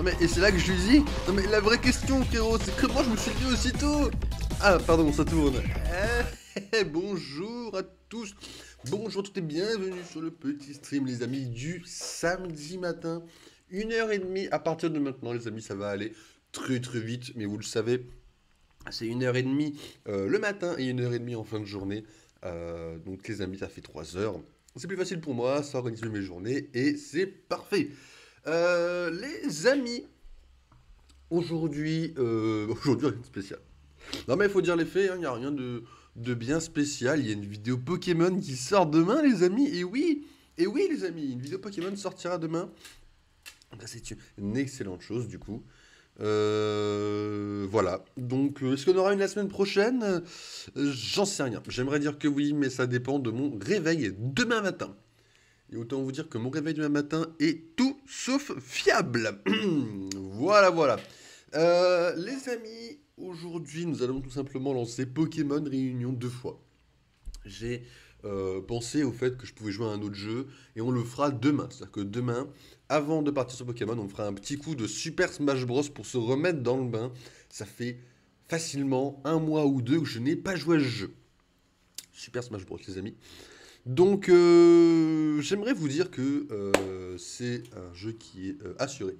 Non mais, et c'est là que je lui dis, non mais la vraie question frérot, c'est comment je me suis dit aussitôt. Ah pardon, ça tourne. Bonjour à tous, bonjour à toutes et bienvenue sur le petit stream les amis du samedi matin. 1h30 à partir de maintenant les amis, ça va aller très vite, mais vous le savez, c'est 1h30 le matin et 1h30 en fin de journée. Donc les amis, ça fait 3 heures. C'est plus facile pour moi, ça organise mes journées et c'est parfait. Les amis, aujourd'hui rien de spécial. Non mais il faut dire les faits, il n'y a rien de bien spécial. Il y a une vidéo Pokémon qui sort demain les amis. Et oui les amis, une vidéo Pokémon sortira demain. C'est une excellente chose du coup. Voilà. Donc est-ce qu'on aura une la semaine prochaine? J'en sais rien. J'aimerais dire que oui, mais ça dépend de mon réveil demain matin. Et autant vous dire que mon réveil demain matin est tout sauf fiable. Voilà. Les amis, aujourd'hui, nous allons tout simplement lancer Pokémon Réunion 2 fois. J'ai pensé au fait que je pouvais jouer à un autre jeu et on le fera demain. C'est-à-dire que demain, avant de partir sur Pokémon, on fera un petit coup de Super Smash Bros pour se remettre dans le bain. Ça fait facilement 1 mois ou 2 que je n'ai pas joué à ce jeu. Super Smash Bros, les amis. Donc, j'aimerais vous dire que c'est un jeu qui est assuré.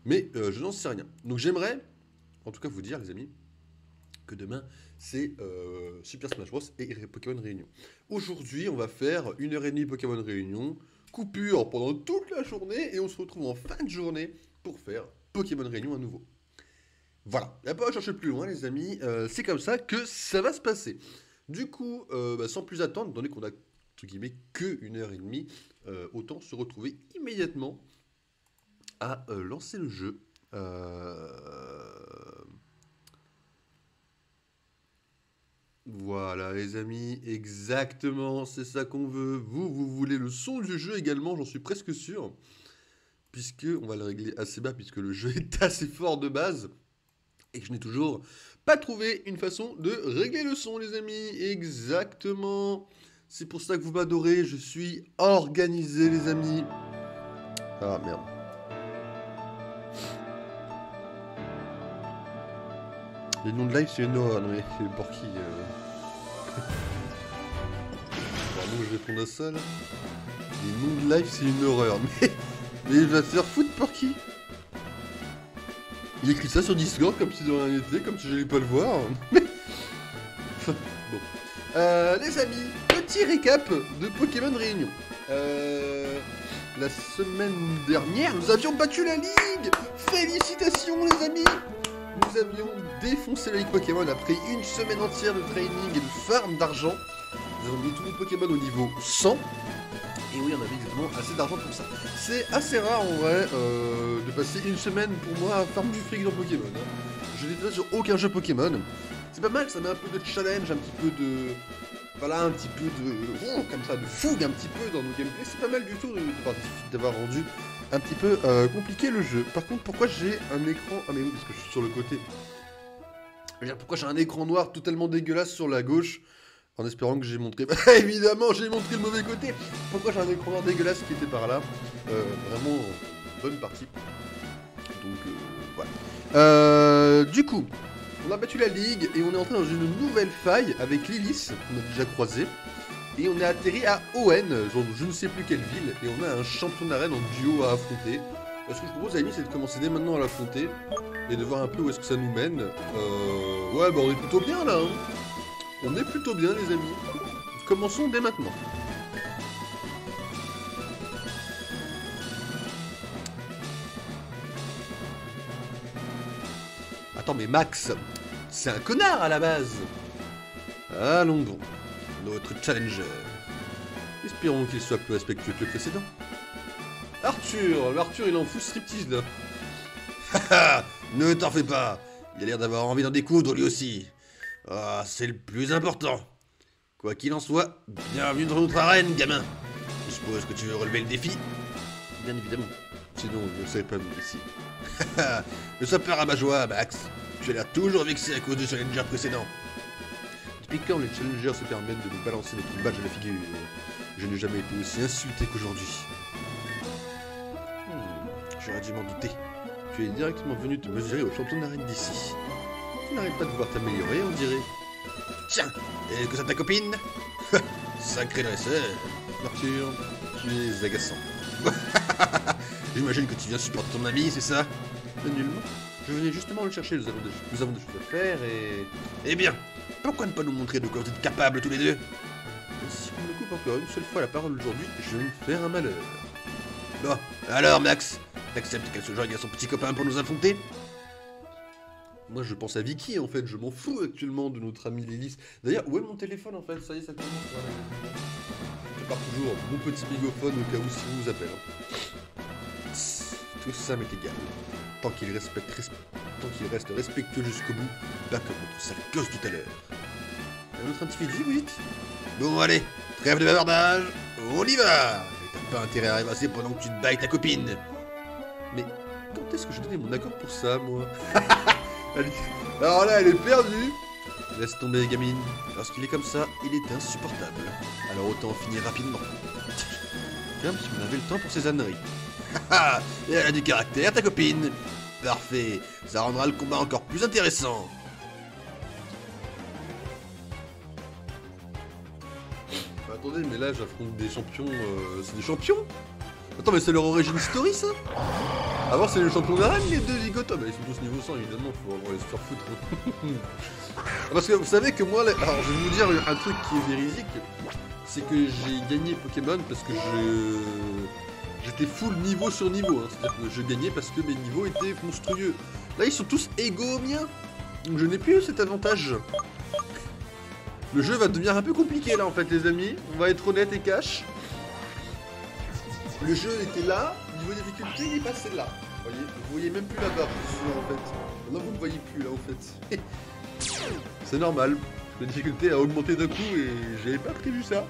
Mais je n'en sais rien. Donc, j'aimerais, en tout cas, vous dire, les amis, que demain, c'est Super Smash Bros. Et Pokémon Réunion. Aujourd'hui, on va faire 1h30 Pokémon Réunion, coupure pendant toute la journée, et on se retrouve en fin de journée pour faire Pokémon Réunion à nouveau. Voilà, il n'y a pas à chercher plus loin, les amis. C'est comme ça que ça va se passer. Du coup, sans plus attendre, étant donné qu'on a entre guillemets que 1h30, autant se retrouver immédiatement à lancer le jeu. Voilà les amis, exactement, c'est ça qu'on veut. Vous voulez le son du jeu également, j'en suis presque sûr. Puisque on va le régler assez bas, puisque le jeu est assez fort de base. Et que je n'ai toujours pas trouvé une façon de régler le son les amis, exactement. C'est pour ça que vous m'adorez, je suis organisé les amis. Ah merde. Les noms de live c'est une horreur, non mais c'est pour qui Pardon, je réponds à ça là. Les noms de live c'est une horreur, mais il va se faire foutre pour qui? Il écrit ça sur Discord comme si de rien n'était, comme si j'allais pas le voir. Bon. Les amis, petit récap de Pokémon Réunion. La semaine dernière, nous avions battu la ligue. Félicitations les amis. Nous avions défoncé la ligue Pokémon après une semaine entière de training et de farm d'argent. Nous avons mis tous les Pokémon au niveau 100. Et oui, on avait exactement assez d'argent pour ça. C'est assez rare en vrai de passer une semaine pour moi à farm du fric dans Pokémon. Hein. Je n'ai pas sur aucun jeu Pokémon. C'est pas mal, ça met un peu de challenge, un petit peu de... Voilà, un petit peu de... comme ça, de fougue un petit peu dans nos gameplays. C'est pas mal du tout d'avoir rendu un petit peu compliqué le jeu. Par contre, pourquoi j'ai un écran... Ah mais oui, parce que je suis sur le côté. Je veux dire, pourquoi j'ai un écran noir totalement dégueulasse sur la gauche en espérant que j'ai montré... Évidemment, j'ai montré le mauvais côté. Pourquoi j'ai un écran noir dégueulasse qui était par là vraiment, bonne partie. Donc, voilà. Du coup, on a battu la ligue et on est entré dans une nouvelle faille avec Lilith, qu'on a déjà croisé. Et on est atterri à Owen, genre je ne sais plus quelle ville. Et on a un champion d'arène en duo à affronter. Ce que je propose à la limite, c'est de commencer dès maintenant à l'affronter. Et de voir un peu où est-ce que ça nous mène. Ouais, bah on est plutôt bien là. Hein. On est plutôt bien les amis. Commençons dès maintenant. Attends mais Max, c'est un connard à la base. Allons donc. Notre challenger. Espérons qu'il soit plus respectueux que le précédent. Arthur il en fout striptease là. Haha, ne t'en fais pas. Il a l'air d'avoir envie d'en découdre lui aussi. Ah, c'est le plus important. Quoi qu'il en soit, bienvenue dans notre arène, gamin. Je suppose que tu veux relever le défi. Bien évidemment. Sinon, je ne savais pas nous ici. Ne sois pas rabat-joie, Max. Tu as l'air toujours vexé à cause du challenger précédent. Depuis quand les challengers se permettent de nous balancer notre badge à la figure? Je n'ai jamais été aussi insulté qu'aujourd'hui. J'aurais dû m'en douter. Tu es directement venu te mesurer au champion d'arène d'ici. Tu n'arrêtes pas de vouloir t'améliorer, on dirait. Tiens, et que ça ta copine? Sacré dresseur. Arthur, tu es agaçant. J'imagine que tu viens supporter ton ami, c'est ça? Nullement. Je venais justement le chercher, nous avons des choses à faire et... Eh bien, pourquoi ne pas nous montrer de quoi vous êtes capables tous les deux? Si on me coupe encore une seule fois la parole aujourd'hui, je vais me faire un malheur. Bon, alors Max, t'acceptes qu'elle se joigne à son petit copain pour nous affronter? Moi je pense à Vicky en fait, je m'en fous actuellement de notre ami Lilith. D'ailleurs, où est mon téléphone en fait? Ça y est, ça commence. Je pars toujours mon petit bigophone au cas où si on vous appelle. Tout ça m'est égal. Tant qu'il reste respectueux jusqu'au bout, pas comme notre sale gosse tout à l'heure. Un autre individu, vous dites? Bon allez, trêve de bavardage, on y va! T'as pas intérêt à rêvasser pendant que tu te bailles ta copine. Mais quand est-ce que je donnais mon accord pour ça, moi? Alors là, elle est perdue. Laisse tomber, gamine. Lorsqu'il est comme ça, il est insupportable. Alors autant en finir rapidement. Tiens, si on avait le temps pour ces âneries. Et elle a du caractère, ta copine. Parfait, ça rendra le combat encore plus intéressant. Attendez, mais là j'affronte des champions. C'est des champions? Attends, mais c'est leur origin story ça? Avant c'est les champions d'arène les deux zigotos. Bah ils sont tous niveau 100 évidemment, faut vraiment les se faire foutre. Parce que vous savez que moi, alors je vais vous dire un truc qui est véridique. C'est que j'ai gagné Pokémon parce que j'étais full niveau sur niveau. Hein. C'est-à-dire que je gagnais parce que mes niveaux étaient monstrueux. Là ils sont tous égaux aux miens. Donc je n'ai plus cet avantage. Le jeu va devenir un peu compliqué là en fait les amis. On va être honnête et cash. Le jeu était là, niveau difficulté il est passé là. Vous voyez même plus la barre en fait. Maintenant vous ne voyez plus là en fait. C'est normal. La difficulté a augmenté d'un coup et j'avais pas prévu ça.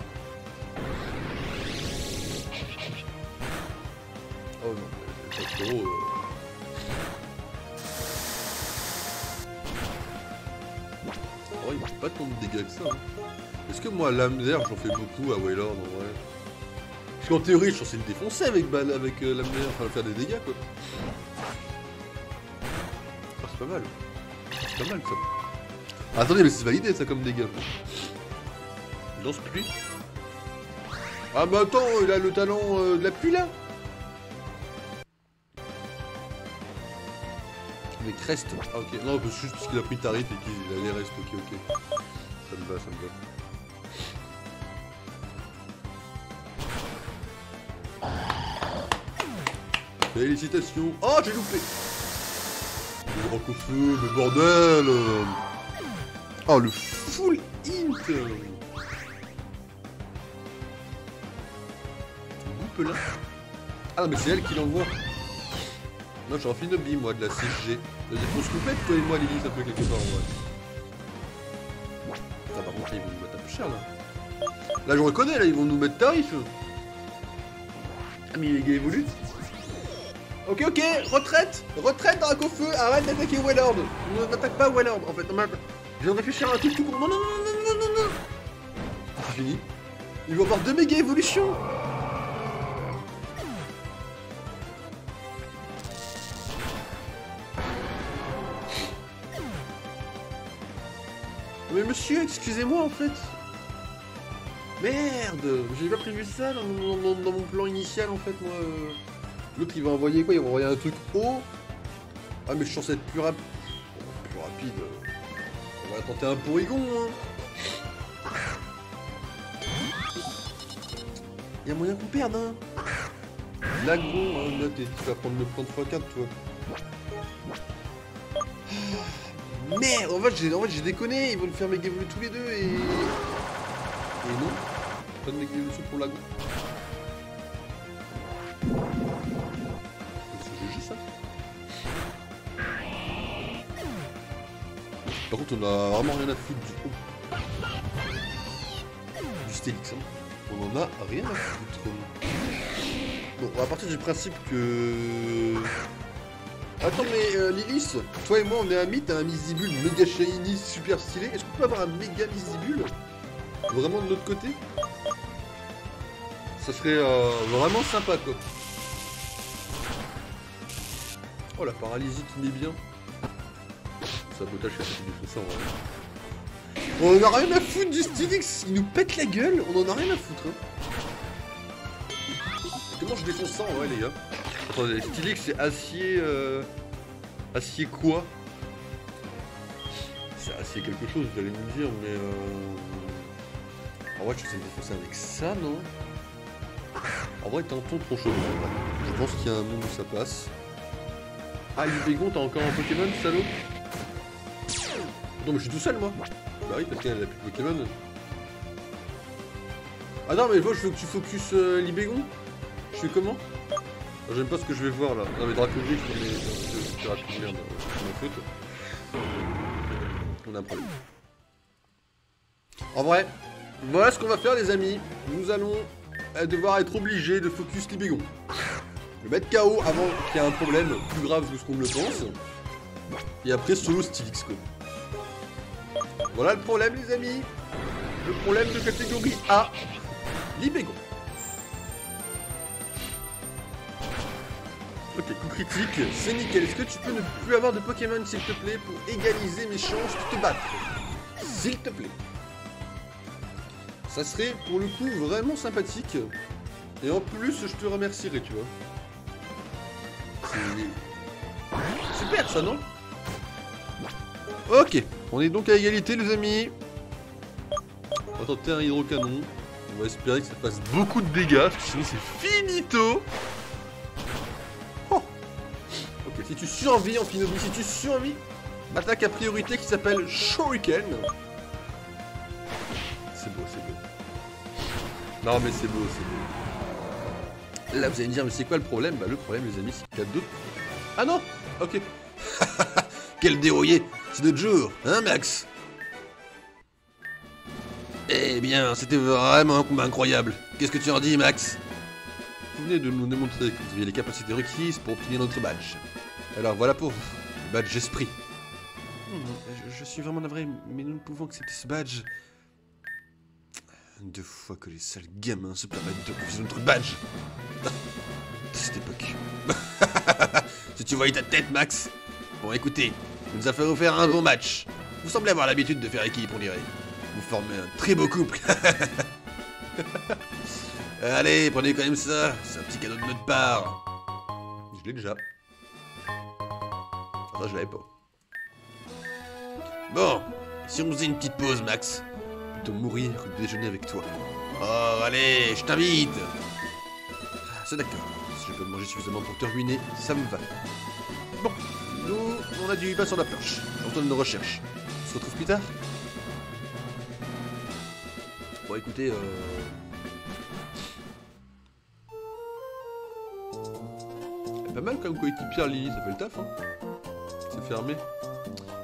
Oh non, c'est pas trop... Oh, il fait pas tant de dégâts que ça. Hein. Est-ce que moi, lame d'air, j'en fais beaucoup à Wailord en vrai? Parce qu'en théorie, je suis censé le défoncer avec lame d'air, enfin faire des dégâts quoi. Ah, c'est pas mal. C'est pas mal ça. Ah, attendez, mais c'est validé ça comme dégâts. Lance pluie. Ah, mais attends, il a le talent de la pluie là. Les crestes. Ah ok, non, juste parce qu'il a pris tarif et qu'il a les restes, ok. Ça me va, ça me va. Félicitations. Oh, j'ai loupé. Le grand coup de feu, le bordel. Oh, le full int. pelin. Ah non, mais c'est elle qui l'envoie. Non, j'en fais une obie, moi, de la CG. La défense complète, toi et moi, Lily, ça peut quelque part, en vrai. Ah, par contre, là, ils vont nous mettre un peu cher, là. Là, je reconnais, là, ils vont nous mettre tarif. Ah, mais les gars évoluent. Ok, ok, retraite. Retraite, Dracofeu, arrête d'attaquer Wellord. On n'attaque pas Wellord, en fait. Je viens de réfléchir à un truc tout con. Non, non, non, non, non, non, non. C'est fini. Ils vont avoir 2 méga évolutions. Mais monsieur, excusez-moi en fait. Merde, j'ai pas prévu ça dans mon plan initial en fait, moi. L'autre il va envoyer quoi? Il va envoyer un truc haut. Ah mais je suis censé être plus rapide. Plus rapide. On va tenter un porygon, hein. Y'a moyen qu'on perde, hein. L'agro, hein, là tu vas prendre le point de x4, toi. Merde, en fait j'ai déconné, ils vont le faire méga évoluer tous les deux et non, pas de méga évolution pour l'agro. C'est GG ça. Par contre on a vraiment rien à foutre du Stélix, hein. On en a rien à foutre. Bon, on va partir du principe que... Attends mais Lilith, toi et moi on est amis, t'as un Misibule méga shiny super stylé. Est-ce qu'on peut avoir un méga Misibule vraiment de l'autre côté? Ça serait vraiment sympa quoi. Oh la paralysie qui met bien. Sabotage qui a fait du ça en vrai. On en a rien à foutre du Stylix, il nous pète la gueule, on en a rien à foutre hein. Comment je défonce ça en vrai les gars? Attendez, Stylix c'est acier... Acier quoi? C'est acier quelque chose, vous allez me dire, mais en vrai je sais me défoncer avec ça, non? En vrai t'es un ton trop chaud, je pense qu'il y a un monde où ça passe. Ah Libégon, t'as encore un Pokémon, salaud? Non mais je suis tout seul moi. Bah oui parce qu'elle a plus de Pokémon. Ah non mais moi je veux que tu focus Libégon. Je fais comment? J'aime pas ce que je vais voir là. Non mais Dracovix, c'est rapide, merde, c'est ma faute. On a un problème. En vrai, voilà ce qu'on va faire les amis. Nous allons devoir être obligés de focus Libégon. Le mettre KO avant qu'il y ait un problème plus grave que ce qu'on me le pense. Et après solo Stylix quoi. Voilà le problème les amis. Le problème de catégorie A. Libégon. Ok, coup critique, c'est nickel. Est-ce que tu peux ne plus avoir de Pokémon s'il te plaît pour égaliser mes chances de te battre? S'il te plaît. Ça serait pour le coup vraiment sympathique. Et en plus je te remercierai tu vois. C'est super ça non? Ok, on est donc à égalité les amis. On va tenter un hydrocanon. On va espérer que ça fasse beaucoup de dégâts, parce que sinon c'est finito. Oh. Ok, si tu survis en Finobi, si tu survis, attaque à priorité qui s'appelle Shuriken. C'est beau, c'est beau. Non mais c'est beau, c'est beau. Là vous allez me dire, mais c'est quoi le problème? Bah le problème les amis, c'est qu'il y a d'autres... Ah non. Ok. Quel dérouillé. C'est notre jour, hein Max? Eh bien, c'était vraiment un combat incroyable. Qu'est-ce que tu en dis, Max? Vous venez de nous démontrer que vous aviez les capacités requises pour obtenir notre badge. Alors voilà pour vous, le badge esprit. Je suis vraiment navré, mais nous ne pouvons accepter ce badge. 2 fois que les sales gamins se permettent de refuser notre badge. De cette époque. Si tu voyais ta tête, Max. Bon, écoutez, il nous a fait faire un bon match. Vous semblez avoir l'habitude de faire équipe, on dirait. Vous formez un très beau couple. Allez, prenez quand même ça. C'est un petit cadeau de notre part. Je l'ai déjà. Enfin, je l'avais pas. Bon, si on faisait une petite pause, Max. Plutôt mourir que de déjeuner avec toi. Oh, allez, je t'invite. C'est d'accord. Si je peux manger suffisamment pour te ruiner, ça me va. Bon, nous, on a du pain sur la planche. On retourne nos recherches. On se retrouve plus tard. Bon, écoutez, Pas mal comme coéquipier Lily, ça fait le taf, hein. C'est fermé.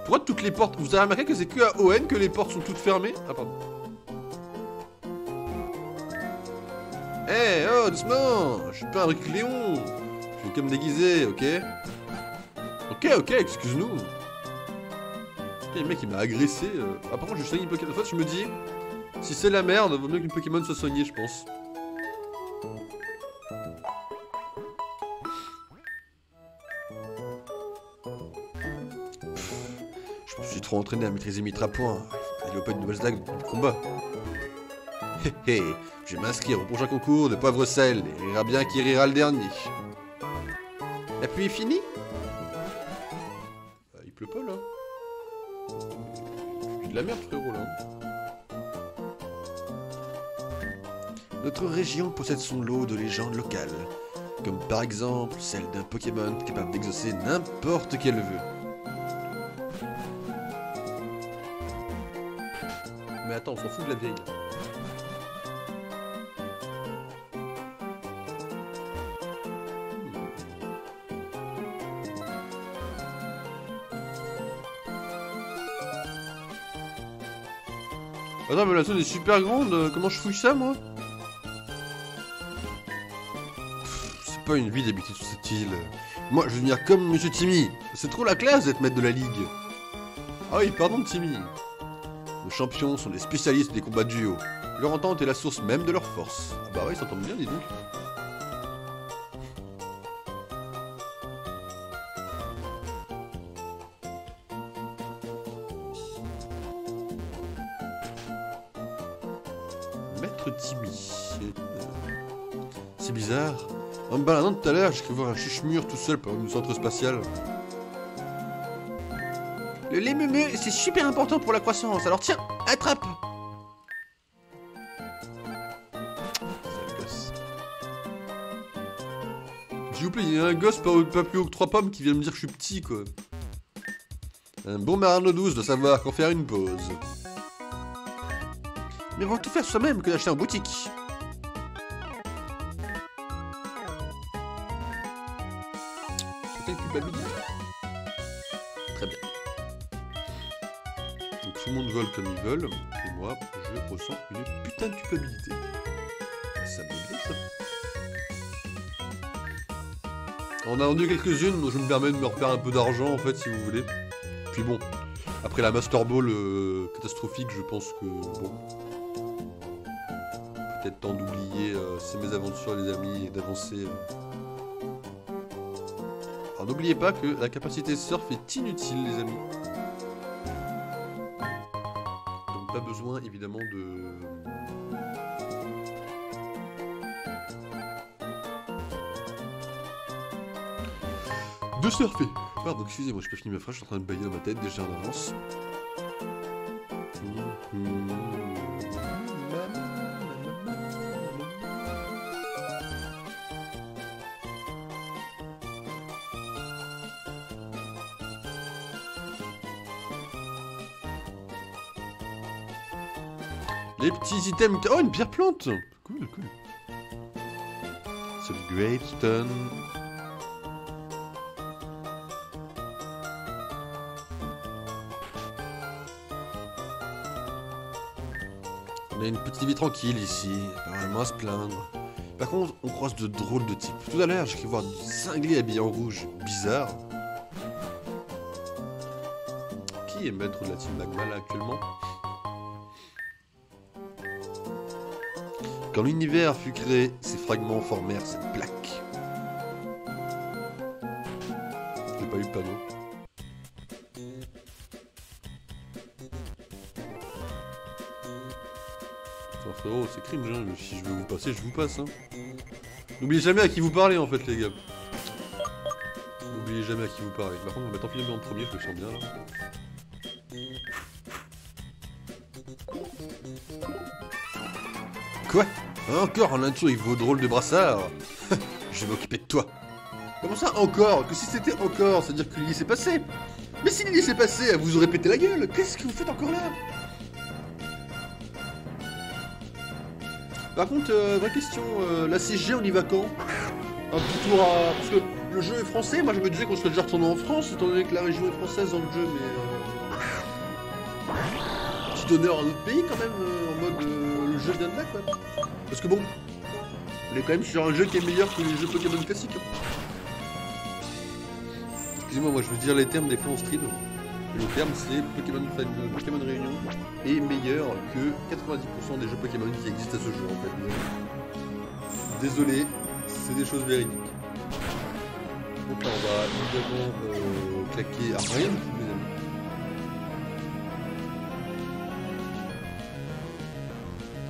Pourquoi toutes les portes... Vous avez remarqué que c'est que à ON que les portes sont toutes fermées? Ah, pardon. Eh, oh, doucement. Je suis pas un Rick Léon. Je vais comme déguisé, ok? Ok, excuse-nous. Le mec, il m'a agressé. Ah, par contre, je soigne une Pokémon. En fait, je me dis... Si c'est la merde, vaut mieux qu'une Pokémon soit soignée, je pense. Je me suis trop entraîné à maîtriser mes trapoints. Il n'y a pas de nouvelles dagues de combat. Hé hé, je vais m'inscrire au prochain concours de poivre sel et rira bien qui rira le dernier. La pluie est finie? Il pleut pas là. C'est de la merde frérot là. Notre région possède son lot de légendes locales, comme par exemple celle d'un Pokémon capable d'exaucer n'importe quel vœu. Mais attends, on s'en fout de la vieille. Attends, mais la zone est super grande, comment je fouille ça moi? C'est pas une vie d'habiter sur cette île. Moi, je veux venir comme Monsieur Timmy. C'est trop la classe d'être maître de la ligue. Ah oui, pardon Timmy. Nos champions sont des spécialistes des combats de duo. Leur entente est la source même de leur force. Ah bah ouais, ils s'entendent bien, dis donc. Maître Timmy. C'est bizarre. En me baladant tout à l'heure, j'ai cru voir un chuche-mur tout seul par le centre spatial. Le lait meumeux, c'est super important pour la croissance, alors tiens, attrape! Sale gosse. S'il vous plaît, il y a un gosse pas plus haut que 3 pommes qui vient me dire que je suis petit, quoi. Un bon marin d'eau douce doit savoir quand faire une pause. Mais on va tout faire soi-même que d'acheter en boutique. Culpabilité. Très bien. Donc tout le monde vole comme ils veulent, et moi, je ressens une putain de culpabilité. Ça me dit ça. On a vendu quelques-unes, donc je me permets de me refaire un peu d'argent, en fait, si vous voulez. Puis bon, après la Master Ball catastrophique, je pense que, bon... Peut-être temps d'oublier ces mésaventures, les amis, et d'avancer... Alors n'oubliez pas que la capacité surf est inutile, les amis. Donc pas besoin, évidemment, de surfer. Pardon, excusez-moi, je peux finir ma phrase, je suis en train de bailler dans ma tête déjà en avance. Les petits items... Oh, une pierre plante! Cool, cool. C'est le Great Stone. On a une petite vie tranquille ici, pas vraiment à se plaindre. Par contre, on croise de drôles de types. Tout à l'heure, j'ai cru voir du cinglé habillé en rouge. Bizarre. Qui est maître de la team Magma là actuellement? Quand l'univers fut créé, ces fragments formèrent cette plaque. J'ai pas eu le panneau. Enfin, frérot, c'est cringe, hein. Si je veux vous passer, je vous passe. Hein. N'oubliez jamais à qui vous parlez en fait, les gars. N'oubliez jamais à qui vous parlez. Par contre, on va mettre en premier, je le sens bien là. Quoi? Encore un nature avec vos drôles de brassards? Je vais m'occuper de toi. Comment ça encore? Que si c'était encore, c'est-à-dire que l'île s'est passé. Mais si l'île s'est passé, elle vous aurait pété la gueule. Qu'est-ce que vous faites encore là? Par contre, vraie question, la CG on y va quand? Un petit tour à... Parce que le jeu est français. Moi, je me disais qu'on serait déjà retourné en France, étant donné que la région est française dans le jeu, mais... petit honneur à notre pays, quand même, en mode... le jeu vient de là, quoi. Parce que bon, on est quand même sur un jeu qui est meilleur que les jeux Pokémon classiques. Excusez-moi, moi, je veux dire les termes des fois en stream. Le terme, c'est Pokémon Réunion est meilleur que 90% des jeux Pokémon qui existent à ce jeu, en fait. Désolé, c'est des choses véridiques. Donc là, on va évidemment claquer à rien du tout, mes amis.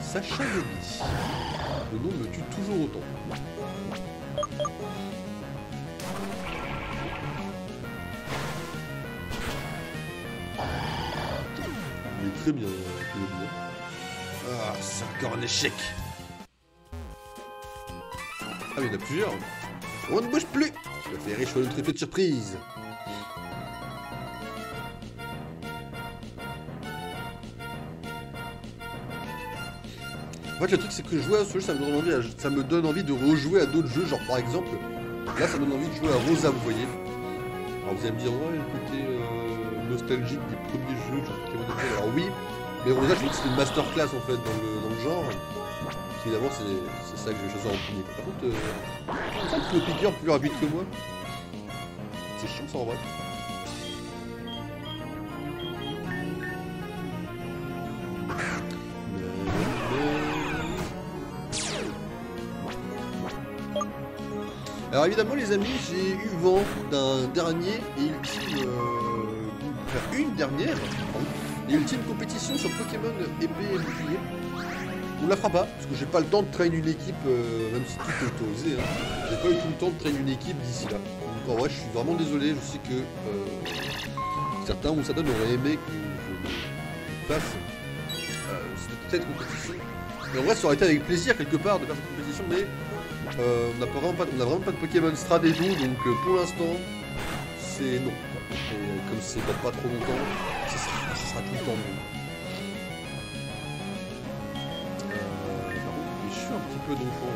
Sacha Yobi. Le nom me tue toujours autant. Il est très bien, Yobi. Ah, c'est encore un échec. Ah, mais il y en a plusieurs. On ne bouge plus. Tu vas faire riche sur notre effet de surprise. En fait, le truc, c'est que jouer à ce jeu, ça me donne envie de rejouer à d'autres jeux. Genre, par exemple, là, ça me donne envie de jouer à Rosa, vous voyez. Alors, vous allez me dire, ouais, le côté nostalgique des premiers jeux, genre Pokémon Go. Alors, oui, mais Rosa, je me dis que c'était une masterclass, en fait, dans le genre. Parce qu'évidemment, c'est ça que je vais choisir en premier. Par contre, ça que le piqueur plus rapide que moi. C'est chiant, ça, en vrai. Alors évidemment les amis, j'ai eu vent d'un dernier et ultime... une dernière et ultime compétition sur Pokémon épée et bouclier. On la fera pas, parce que j'ai pas le temps de traîner une équipe, même si tout est autorisé, hein. J'ai pas eu tout le temps de traîner une équipe d'ici là. Donc en vrai je suis vraiment désolé, je sais que certains ou certaines auraient aimé que je fasse cette compétition. Mais en vrai ça aurait été avec plaisir quelque part de faire cette compétition, mais... on n'a vraiment pas de Pokémon Strat et tout, donc pour l'instant, c'est non. Et comme c'est dans pas trop longtemps, ça sera tout le temps non. Par contre, je suis un petit peu d'enfant.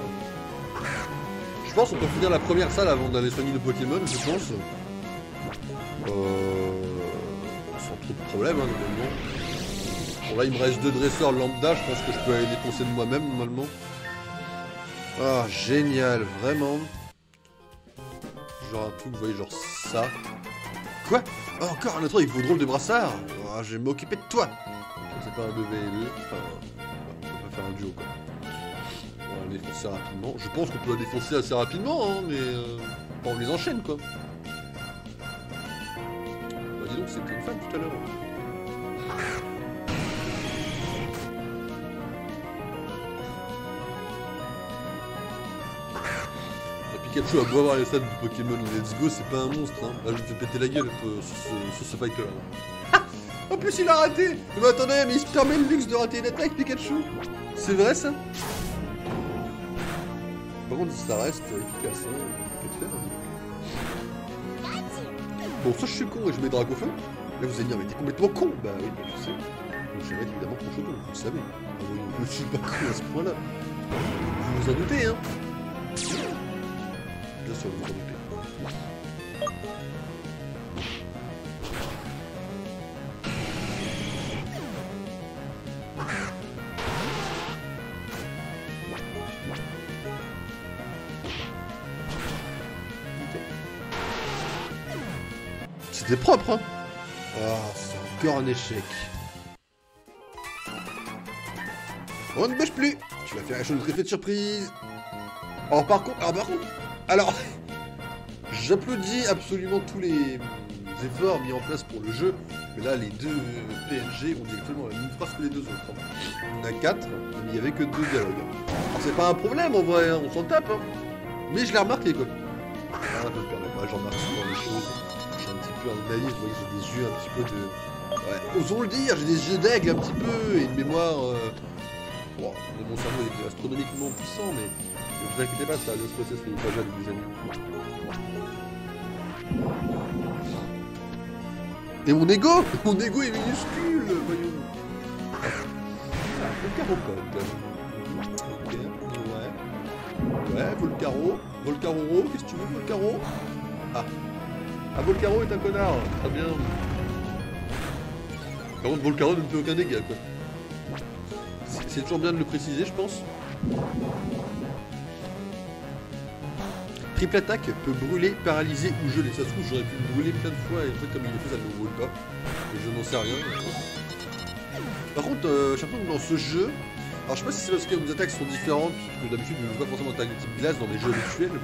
Je pense qu'on peut finir la première salle avant d'aller soigner le Pokémon, je pense. Sans trop de problème, hein, normalement. Bon là, il me reste 2 dresseurs lambda, je pense que je peux aller défoncer de moi-même, normalement. Ah, génial, vraiment. Genre un truc, vous voyez, genre ça. Quoi? Oh, encore un autre hippodrome de brassard. Oh, je vais m'occuper de toi. C'est pas un 2v2. Enfin, on va faire un duo, quoi. On va les défoncer rapidement. Je pense qu'on peut la défoncer assez rapidement, hein, mais... on les enchaîne, quoi. Bah, dis donc, c'était une femme tout à l'heure. Pikachu a beau avoir les stats de Pokémon Let's Go, c'est pas un monstre, hein. Là, je me fais péter la gueule sur ce fighter là. En plus, il a raté. Mais attendez, mais il se permet le luxe de rater une attaque, Pikachu. C'est vrai, ça? Par contre, ça reste efficace, hein. Bon, ça, je suis con et je mets Dracofeu. Là, vous allez dire, mais t'es complètement con. Bah oui, bah, je sais. Donc, je vais mettre évidemment Conchodon, vous le savez. Ah, oui, je suis pas con à ce point-là. Vous vous en doutez, hein. Bien sûr, vous en doutez. C'était propre, hein. Ah, c'est encore un échec. On ne bouge plus. Tu vas faire un chose de effet de surprise. Alors par contre, alors, j'applaudis absolument tous les efforts mis en place pour le jeu, mais là les deux PNG ont directement la même phrase que les deux autres. On a 4, mais il n'y avait que 2 dialogues. Alors c'est pas un problème en vrai, hein, on s'en tape, hein. Mais je l'ai remarqué quoi. Ah, je me permets pas, j'en remarque souvent les choses. Je suis un petit peu un naïf, vous voyez, j'ai des yeux un petit peu de... Ouais, osons le dire, j'ai des yeux d'aigle un petit peu, et une mémoire... Bon, mon cerveau est astronomiquement puissant, mais... Ne vous inquiétez pas, ça va se passer, c'est pas jeune, les amis. Et mon ego est minuscule, voyons. Volcarocode. Ok, ouais. Ouais, Volcaro. Volcaroro, qu'est-ce que tu veux, Volcaro? Ah. Ah, Volcaro est un connard. Très bien. Par contre, Volcaro ne me fait aucun dégât, quoi. C'est toujours bien de le préciser, je pense. Triple attaque peut brûler, paralyser ou geler. Ça se trouve, j'aurais pu le brûler plein de fois et en fait, comme il le fait, ça ne me brûle pas. Et je n'en sais rien. Par contre, j'ai l'impression que dans ce jeu, alors je sais pas si c'est parce que mes attaques sont différentes, parce que d'habitude je ne joue pas forcément d'attaque de type glace dans les jeux habituels.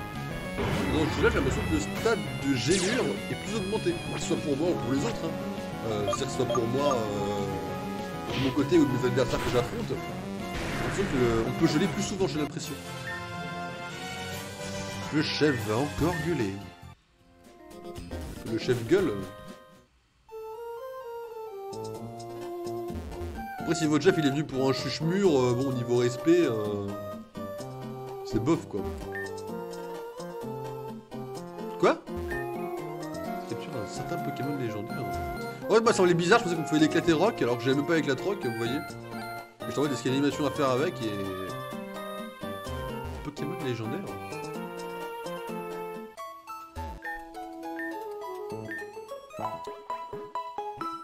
Dans ce jeu-là, j'ai l'impression que le stade de gélure est plus augmenté, que ce soit pour moi ou pour les autres. Hein. C'est-à-dire que ce soit pour moi, de mon côté ou de mes adversaires que j'affronte. J'ai l'impression qu'on peut geler plus souvent, j'ai l'impression. Le chef va encore gueuler. Le chef gueule. Après, si votre chef il est venu pour un chuche-mur, bon, niveau respect, c'est bof quoi. Quoi? Capture un certain Pokémon légendaire. Ouais, bah ça semblait bizarre, je pensais qu'on pouvait l'éclater rock, alors que j'avais même pas éclate rock, vous voyez. Et je t'envoie des animations à faire avec et. Pokémon légendaire.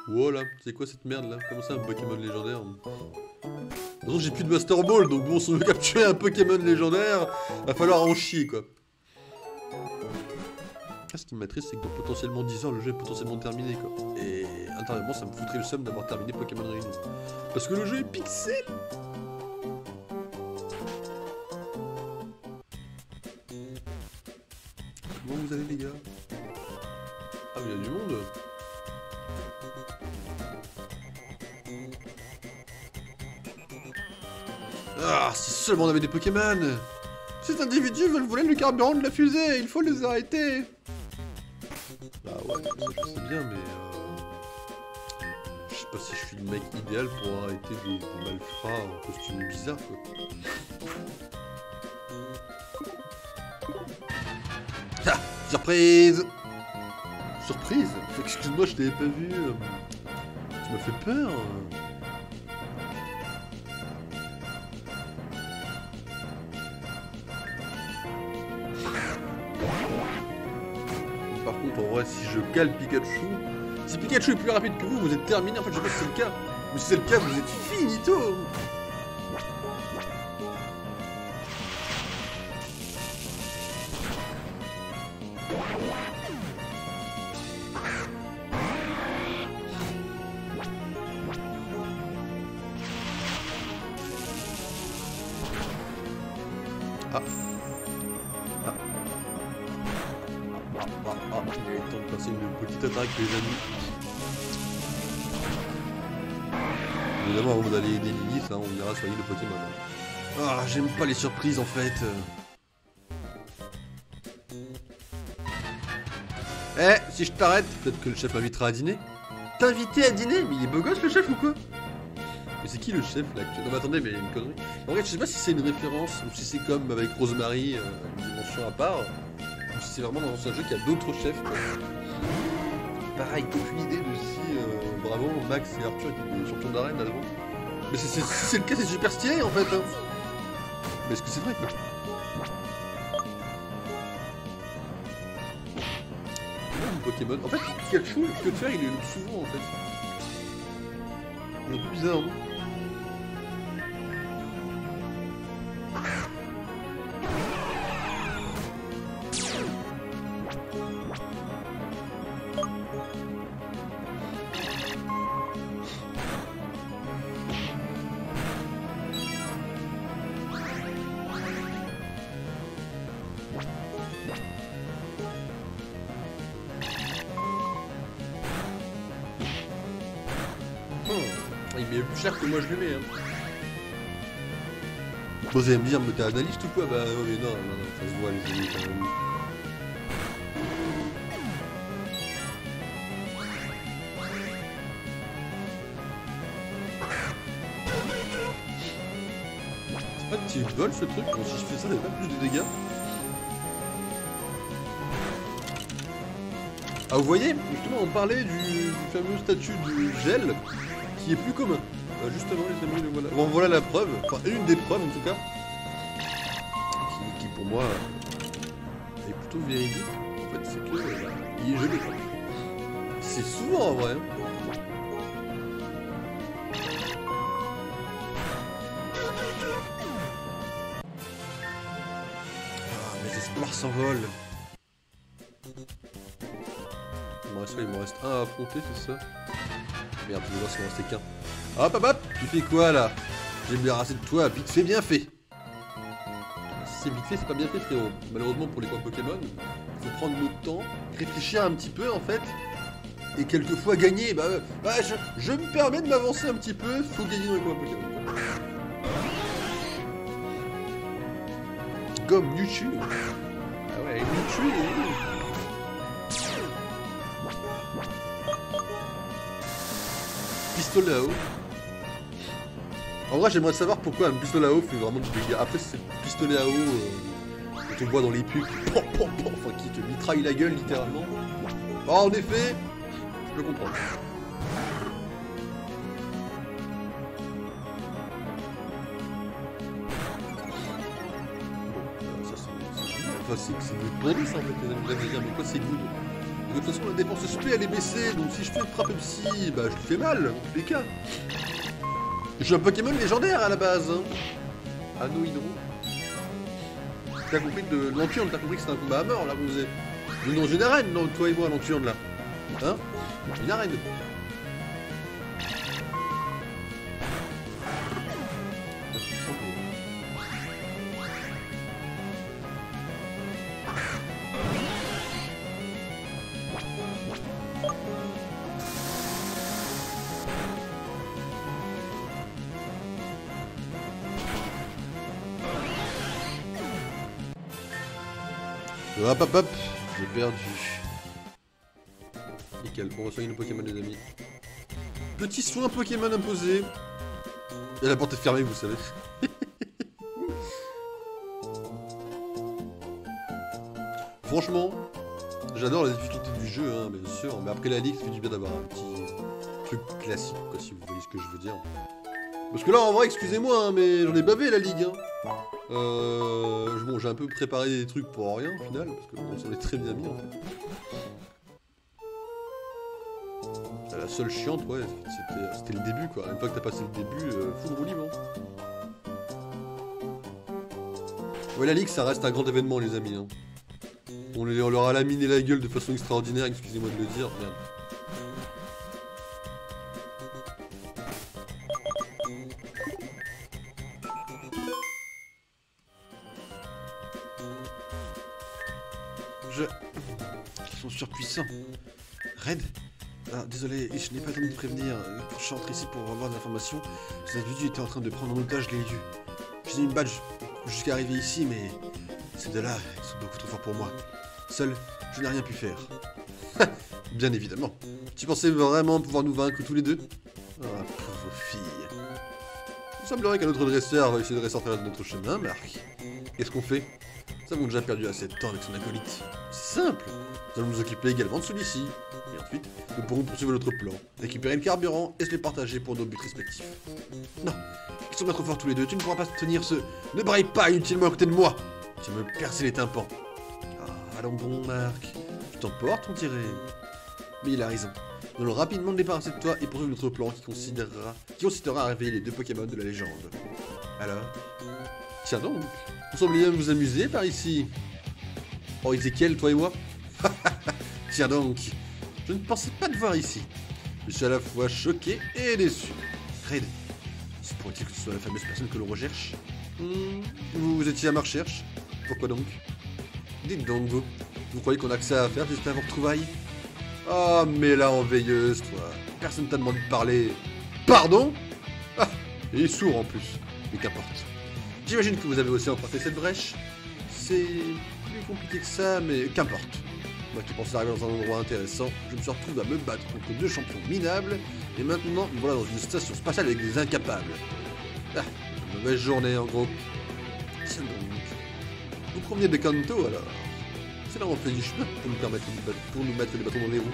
Voilà, c'est quoi cette merde là? Comment ça un Pokémon légendaire? De toute façon j'ai plus de Master Ball, donc bon si on veut capturer un Pokémon légendaire, va falloir en chier quoi. Ah, ce qui m'attriste c'est que dans potentiellement 10 heures le jeu est potentiellement terminé quoi. Et intérieurement ça me foutrait le seum d'avoir terminé Pokémon Réunion. Parce que le jeu est pixel. Comment vous allez les gars? Ah mais il y a du monde. Ah, si seulement on avait des Pokémon! Ces individus veulent voler le carburant de la fusée, il faut les arrêter! Bah ouais, ça je sais bien, mais je sais pas si je suis le mec idéal pour arrêter des malfrats en costume bizarre quoi. Ah! Surprise! Surprise? Excuse-moi, je t'avais pas vu. Tu m'as fait peur. Par contre, en vrai, si je cale Pikachu, si Pikachu est plus rapide que vous, vous êtes terminé. En fait, je sais pas si c'est le cas. Mais si c'est le cas, vous êtes finito. Ah. Ah. Il est temps de passer une petite attaque, les amis. Évidemment, avant d'aller aider Lilith, hein, on ira soigner le Pokémon. Ah, j'aime pas les surprises en fait. Eh, si je t'arrête, peut-être que le chef m'invitera à dîner. T'inviter à dîner? Mais il est beau gosse le chef ou quoi? Mais c'est qui le chef là? Non mais attendez, mais il y a une connerie. En vrai, je sais pas si c'est une référence ou si c'est comme avec Rosemary, une dimension à part, ou si c'est vraiment dans un jeu qu'il y a d'autres chefs. Quoi. Pareil, aucune idée de si bravo Max et Arthur étaient des champions d'arène là-devant. Mais si c'est le cas, c'est super stylé en fait. Hein. Mais est-ce que c'est vrai quoi? Pokémon. En fait, Pikachu, le que de faire, il est souvent en fait. C'est un peu bizarre, non? Il m'est plus cher que moi je lui mets. Hein. Bon, vous allez me dire, mais t'es analyste ou quoi? Bah ouais, mais non, ça se voit les amis quand même. C'est pas petit vol ce truc, bon, si je fais ça, il n'y a pas plus de dégâts. Ah vous voyez, justement on parlait du fameux statut du gel qui est plus commun. Justement les amis, le voilà. Bon voilà la preuve, enfin une des preuves en tout cas, qui pour moi est plutôt véridique en fait. c'est que il est gelé. C'est souvent en vrai. Hein. Ah, mes espoirs s'envolent. Il me reste un à affronter, c'est ça? Merde, je vais voir s'il m'en restait qu'un. Hop hop hop! Tu fais quoi là? J'ai me débarrasser de toi, vite fait, bien fait! Si c'est vite fait, c'est pas bien fait, frérot. Malheureusement pour les coins Pokémon, il faut prendre notre temps, réfléchir un petit peu en fait, et quelquefois gagner. Bah je me permets de m'avancer un petit peu, faut gagner dans les coins Pokémon. Gomme Mewtwo! Ah ouais, Mewtwo! Pistolet à eau. En vrai, j'aimerais savoir pourquoi un pistolet à eau fait vraiment du dégât. Après, c'est le pistolet à eau que tu vois dans les pubs, enfin, qui te mitraille la gueule littéralement. Bon, en effet, je peux comprendre. Ça, c'est génial. Enfin, c'est good pour lui, ça en fait, les amis. Mais quoi, c'est good? De toute façon, la défense SP elle est baissée, donc si je fais frappe psy, bah je lui fais mal, dans tous les cas. Je suis un Pokémon légendaire à la base. Hein. Anno Hydro. T'as compris de l'Anturne, t'as compris que c'est un combat à mort là, vous faisez. Nous dans une arène, non, toi et moi, l'Anturne là. Hein? Une arène. Hop hop hop, j'ai perdu. Nickel, on reçoit nos Pokémon les amis. Petit soin Pokémon imposé. Et la porte est fermée, vous savez. Franchement, j'adore la difficulté du jeu, hein, bien sûr. Mais après la ligue, ça fait du bien d'avoir un petit truc classique, quoi, si vous voyez ce que je veux dire. Parce que là, en vrai, excusez-moi, hein, mais j'en ai bavé la ligue. Hein. Bon, j'ai un peu préparé des trucs pour rien, au final, parce que on s'en est très bien mis, en fait. La seule chiante, ouais, c'était le début, quoi. Une fois que t'as passé le début, full roue libre. Ouais, la ligue, ça reste un grand événement, les amis. Hein. On leur a laminé la gueule de façon extraordinaire, excusez-moi de le dire. Merde. Ils sont surpuissants. Red? Ah, désolé, je n'ai pas le temps de te prévenir. Je suis rentré ici pour avoir des informations. Ces individus étaient en train de prendre en otage les lieux. J'ai une badge jusqu'à arriver ici, mais ces deux-là, ils sont beaucoup trop forts pour moi. Seul, je n'ai rien pu faire. Bien évidemment. Tu pensais vraiment pouvoir nous vaincre tous les deux? Ah, pauvre fille. Il semblerait qu'un autre dresseur va essayer de ressortir de notre chemin, Marc. Qu'est-ce qu'on fait? Nous avons déjà perdu assez de temps avec son acolyte. C'est simple. Nous allons nous occuper également de celui-ci. Et ensuite, nous pourrons poursuivre notre plan, récupérer le carburant et se les partager pour nos buts respectifs. Non, ils sont bien trop forts tous les deux, tu ne pourras pas tenir ce... Ne braille pas inutilement à côté de moi. Tu vas me percer les tympans. Ah, allons bon, Marc. Tu t'emportes, on dirait. Mais il a raison. Nous allons rapidement nous débarrasser de toi et poursuivre notre plan qui consistera à réveiller les deux Pokémon de la légende. Alors? Tiens donc, vous semblez bien vous amuser par ici. Oh, Ezekiel, toi et moi? Tiens donc, je ne pensais pas te voir ici. Je suis à la fois choqué et déçu. Red, se pourrait-il que ce soit la fameuse personne que l'on recherche? Vous étiez à ma recherche? Pourquoi donc? Dites donc, vous croyez qu'on a que ça à faire juste avant retrouvailles? Oh, mais là en veilleuse, toi. Personne t'a demandé de parler. Pardon? Ah, il est sourd en plus. Mais qu'importe. J'imagine que vous avez aussi emprunté cette brèche. C'est plus compliqué que ça, mais qu'importe. Moi qui pensais arriver dans un endroit intéressant, je me suis retrouvé à me battre contre deux champions minables, et maintenant me voilà dans une station spatiale avec des incapables. Ah, une mauvaise journée en gros. Tiens donc. Vous proveniez de Kanto alors? C'est là où on fait du chemin pour nous mettre les bâtons dans les roues.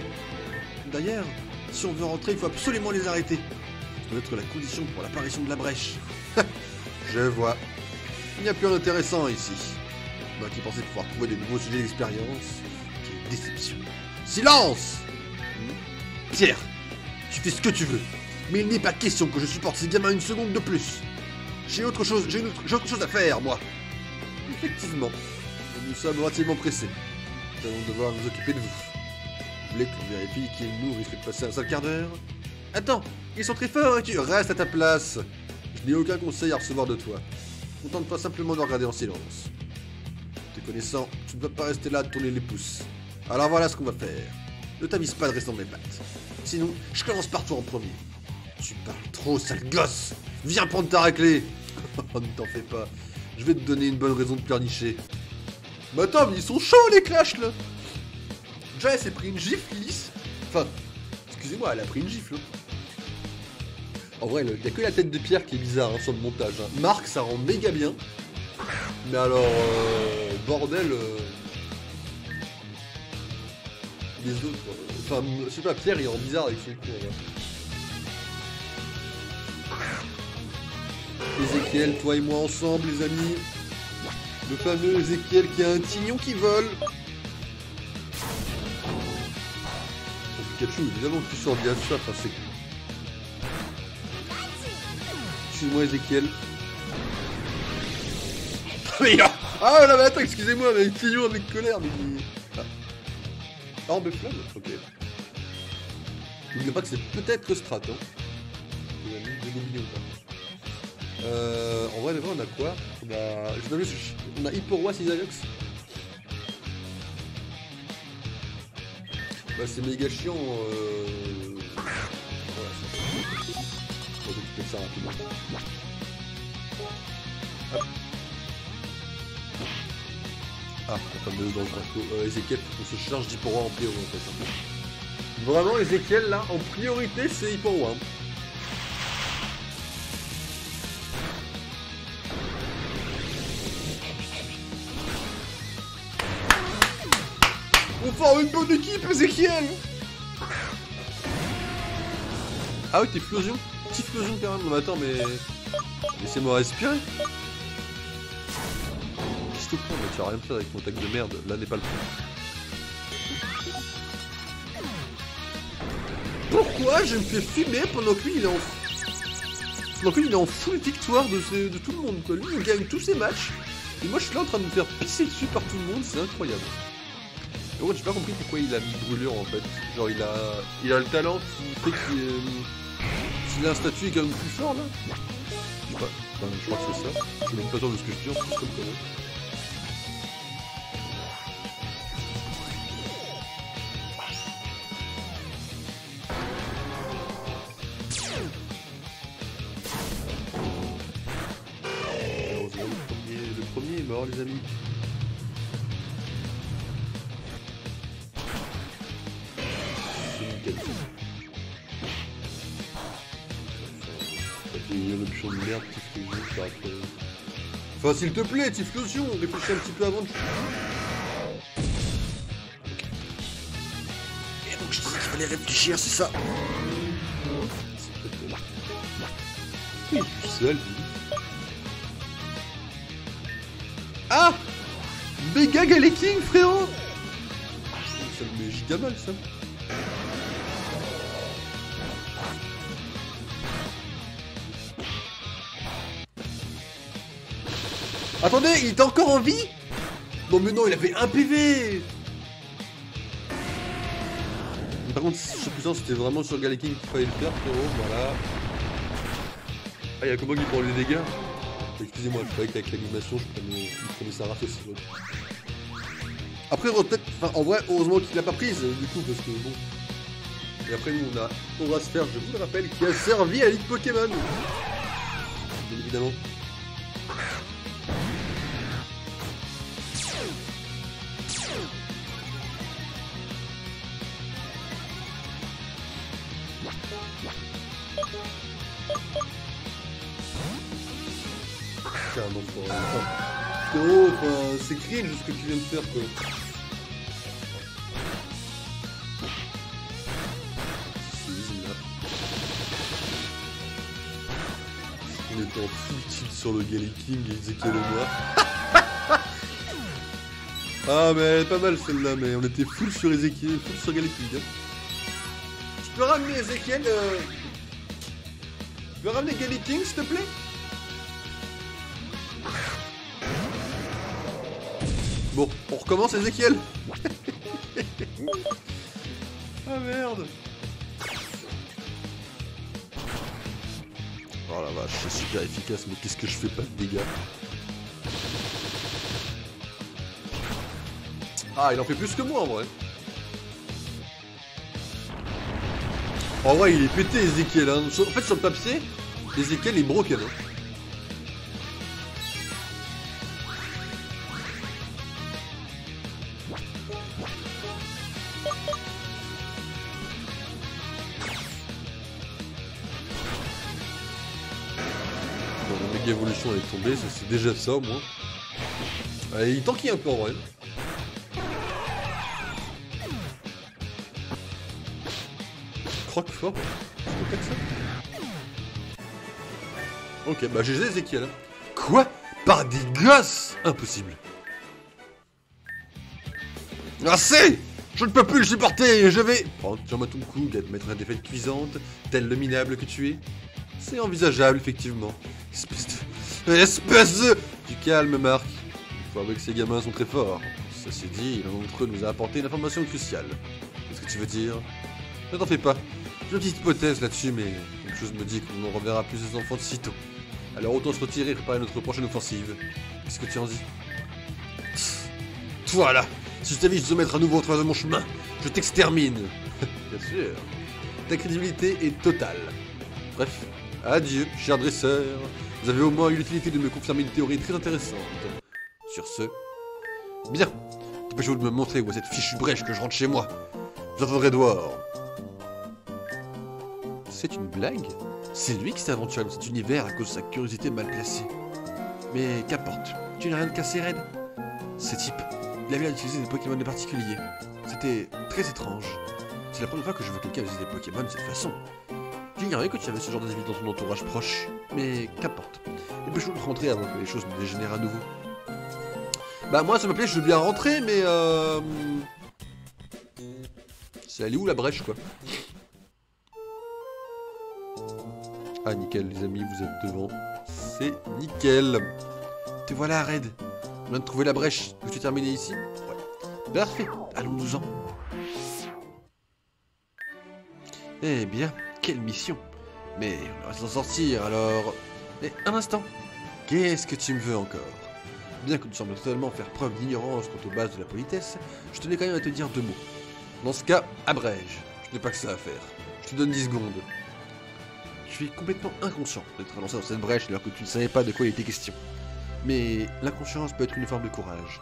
D'ailleurs, si on veut rentrer, il faut absolument les arrêter. Ça doit être la condition pour l'apparition de la brèche. Je vois. Il n'y a plus rien d'intéressant ici. Moi qui pensais pouvoir trouver de nouveaux sujets d'expérience, déception. Silence! Pierre, tu fais ce que tu veux, mais il n'est pas question que je supporte ces gamins une seconde de plus. J'ai autre chose à faire, moi. Effectivement, nous sommes relativement pressés. Nous allons devoir nous occuper de vous. Vous voulez qu'on vérifie qui nous risque de passer un sale quart d'heure? Attends, ils sont très forts et tu restes à ta place. Je n'ai aucun conseil à recevoir de toi. Contente-toi simplement de regarder en silence. Te connaissant, tu ne vas pas rester là à tourner les pouces. Alors voilà ce qu'on va faire. Ne t'avise pas de rester dans mes pattes. Sinon, je commence par toi en premier. Tu parles trop, sale gosse. Viens prendre ta raclée. Oh, ne t'en fais pas. Je vais te donner une bonne raison de pleurnicher. Mais attends, mais ils sont chauds les clashs là. Déjà, elle s'est pris une gifle lisse. Enfin, excusez-moi, elle a pris une gifle. En vrai, il n'y a que la tête de Pierre qui est bizarre hein, sur le montage. Hein. Marc, ça rend méga bien. Mais alors, bordel... les autres... Enfin, je sais pas, Pierre, il rend bizarre avec son cours. Ezekiel, toi et moi ensemble, les amis. Le fameux Ezekiel qui a un tignon qui vole. Oh, Pikachu, évidemment que tu sors bien de ça, enfin c'est... Excuse-moi Ezekiel. Mais ah là mais attends, excusez-moi, mais tignon avec colère, mais... Ah. Orbe flamme. Ok. N'oubliez pas que c'est peut-être Strat, hein. En vrai, on a quoi? On a Hipporoi Cisaiox. Bah, c'est méga chiant. Voilà, c'est ça. On va s'occuper de ça rapidement. Hop. Ah, pas de dans le parcours. Ezekiel, faut qu'on se charge d'Hipporoi en priorité en fait. Vraiment, Ezekiel, là, en priorité, c'est Hipporoi. On forme une bonne équipe, Ezekiel. Ah oui, t'es fusion. Petit fusion quand même. Non, mais attends, mais... Laissez-moi respirer. Qu'est-ce que tu prends? Tu vas rien faire avec mon tag de merde. Là n'est pas le point. Pourquoi je me fais fumer pendant que lui il est en... Pendant que lui il est en full victoire de tout le monde, quoi. Lui il gagne tous ses matchs. Et moi je suis là en train de me faire pisser dessus par tout le monde, c'est incroyable. En fait, j'ai pas compris pourquoi il a mis brûlure en fait. Genre il a le talent qui fait qu'il a un statut est quand même plus fort là. Je sais pas, enfin, je crois que c'est ça. Je suis même pas sûr de ce que je dis en plus comme ça. Heureusement le premier est mort les amis. Il y a une option de merde, Tiflosion, ça après. Enfin, s'il te plaît, Tiflosion, réfléchis un petit peu avant de... Et donc, je disais qu'il fallait réfléchir, c'est ça. C'est peut-être... Il est tout seul, lui. Ah Mega Galeking, frérot. Ça me met giga mal, ça. Attendez, il est encore en vie? Non mais non, il avait un PV. Par contre, je sais plus c'était vraiment sur Galeking qu'il fallait le faire, frérot, voilà. Ah, il y a comment qui prend les dégâts? Excusez-moi, je croyais qu'avec l'animation, je prenais sa race aussi. Après, peut-être, enfin, en vrai, heureusement qu'il l'a pas prise, du coup, parce que bon... Et après, nous, on va se faire, je vous le rappelle, qui a servi à Ligue Pokémon. Bien évidemment. C'est un enfant. Frérot, enfin, c'est cringe ce que tu viens de faire, quoi. On était en full tilt sur le Galeking et Ezekiel et moi. Ah mais elle est pas mal celle-là, mais on était full sur Ezekiel, full sur Galactic. Hein. Tu peux ramener Ezekiel Tu peux ramener Galactic s'il te plaît? Bon, on recommence Ezekiel. Ah merde. Oh la vache, c'est super efficace, mais qu'est-ce que je fais pas de dégâts? Ah, il en fait plus que moi en vrai. En vrai, il est pété Ezekiel. Hein. En fait, sur le papier, Ezekiel est broken. Hein. Bon, la méga évolution elle est tombée, c'est déjà ça au moins. Allez, il tanky un peu en vrai. Croque fort. C'est peut-être ça. Ok, bah GG Ezekiel. Quoi? Par des gosses? Impossible. Assez! Je ne peux plus le supporter, je vais... Prendre Jean ton coup, mettre la défaite cuisante, tel le minable que tu es. C'est envisageable, effectivement. Espèce de... Du calme, Marc. Il faut avouer que ces gamins sont très forts. Ceci dit, l'un d'entre eux nous a apporté une information cruciale. Qu'est-ce que tu veux dire? Ne t'en fais pas. J'ai une petite hypothèse là-dessus, mais quelque chose me dit qu'on ne reverra plus ces enfants de sitôt. Alors autant se retirer et préparer notre prochaine offensive. Qu'est-ce que tu en dis? Toi là! Si je t'invite à te mettre à nouveau au travers de mon chemin, je t'extermine. Bien sûr. Ta crédibilité est totale. Bref, adieu, cher dresseur. Vous avez au moins eu l'utilité de me confirmer une théorie très intéressante. Sur ce... Bien. Dépêchez-vous de me montrer où est cette fichue brèche que je rentre chez moi. J'attendrai dehors. C'est une blague? C'est lui qui s'aventure dans cet univers à cause de sa curiosité mal placée. Mais qu'importe, tu n'as rien de cassé raide. Ce type, il avait l'air d'utiliser des Pokémon de particulier. C'était très étrange. C'est la première fois que je vois quelqu'un utiliser des Pokémon de cette façon. J'ignorais que tu avais ce genre d'individu dans ton entourage proche. Mais qu'importe. Dépêche-vous de rentrer avant que les choses ne dégénèrent à nouveau. Bah moi ça m'appelait, je veux bien rentrer, mais c'est allé où la brèche quoi? Ah nickel les amis, vous êtes devant. C'est nickel. Te voilà Red. On vient de trouver la brèche. Peux-tu terminer ici? Ouais. Parfait, allons-nous-en. Eh bien, quelle mission. Mais on va s'en sortir alors... Mais un instant. Qu'est-ce que tu me veux encore? Bien que tu sembles totalement faire preuve d'ignorance quant aux bases de la politesse, je tenais quand même à te dire 2 mots. Dans ce cas, abrège. Je n'ai pas que ça à faire. Je te donne 10 secondes. Tu es complètement inconscient d'être lancé dans cette brèche alors que tu ne savais pas de quoi il était question. Mais l'inconscience peut être une forme de courage.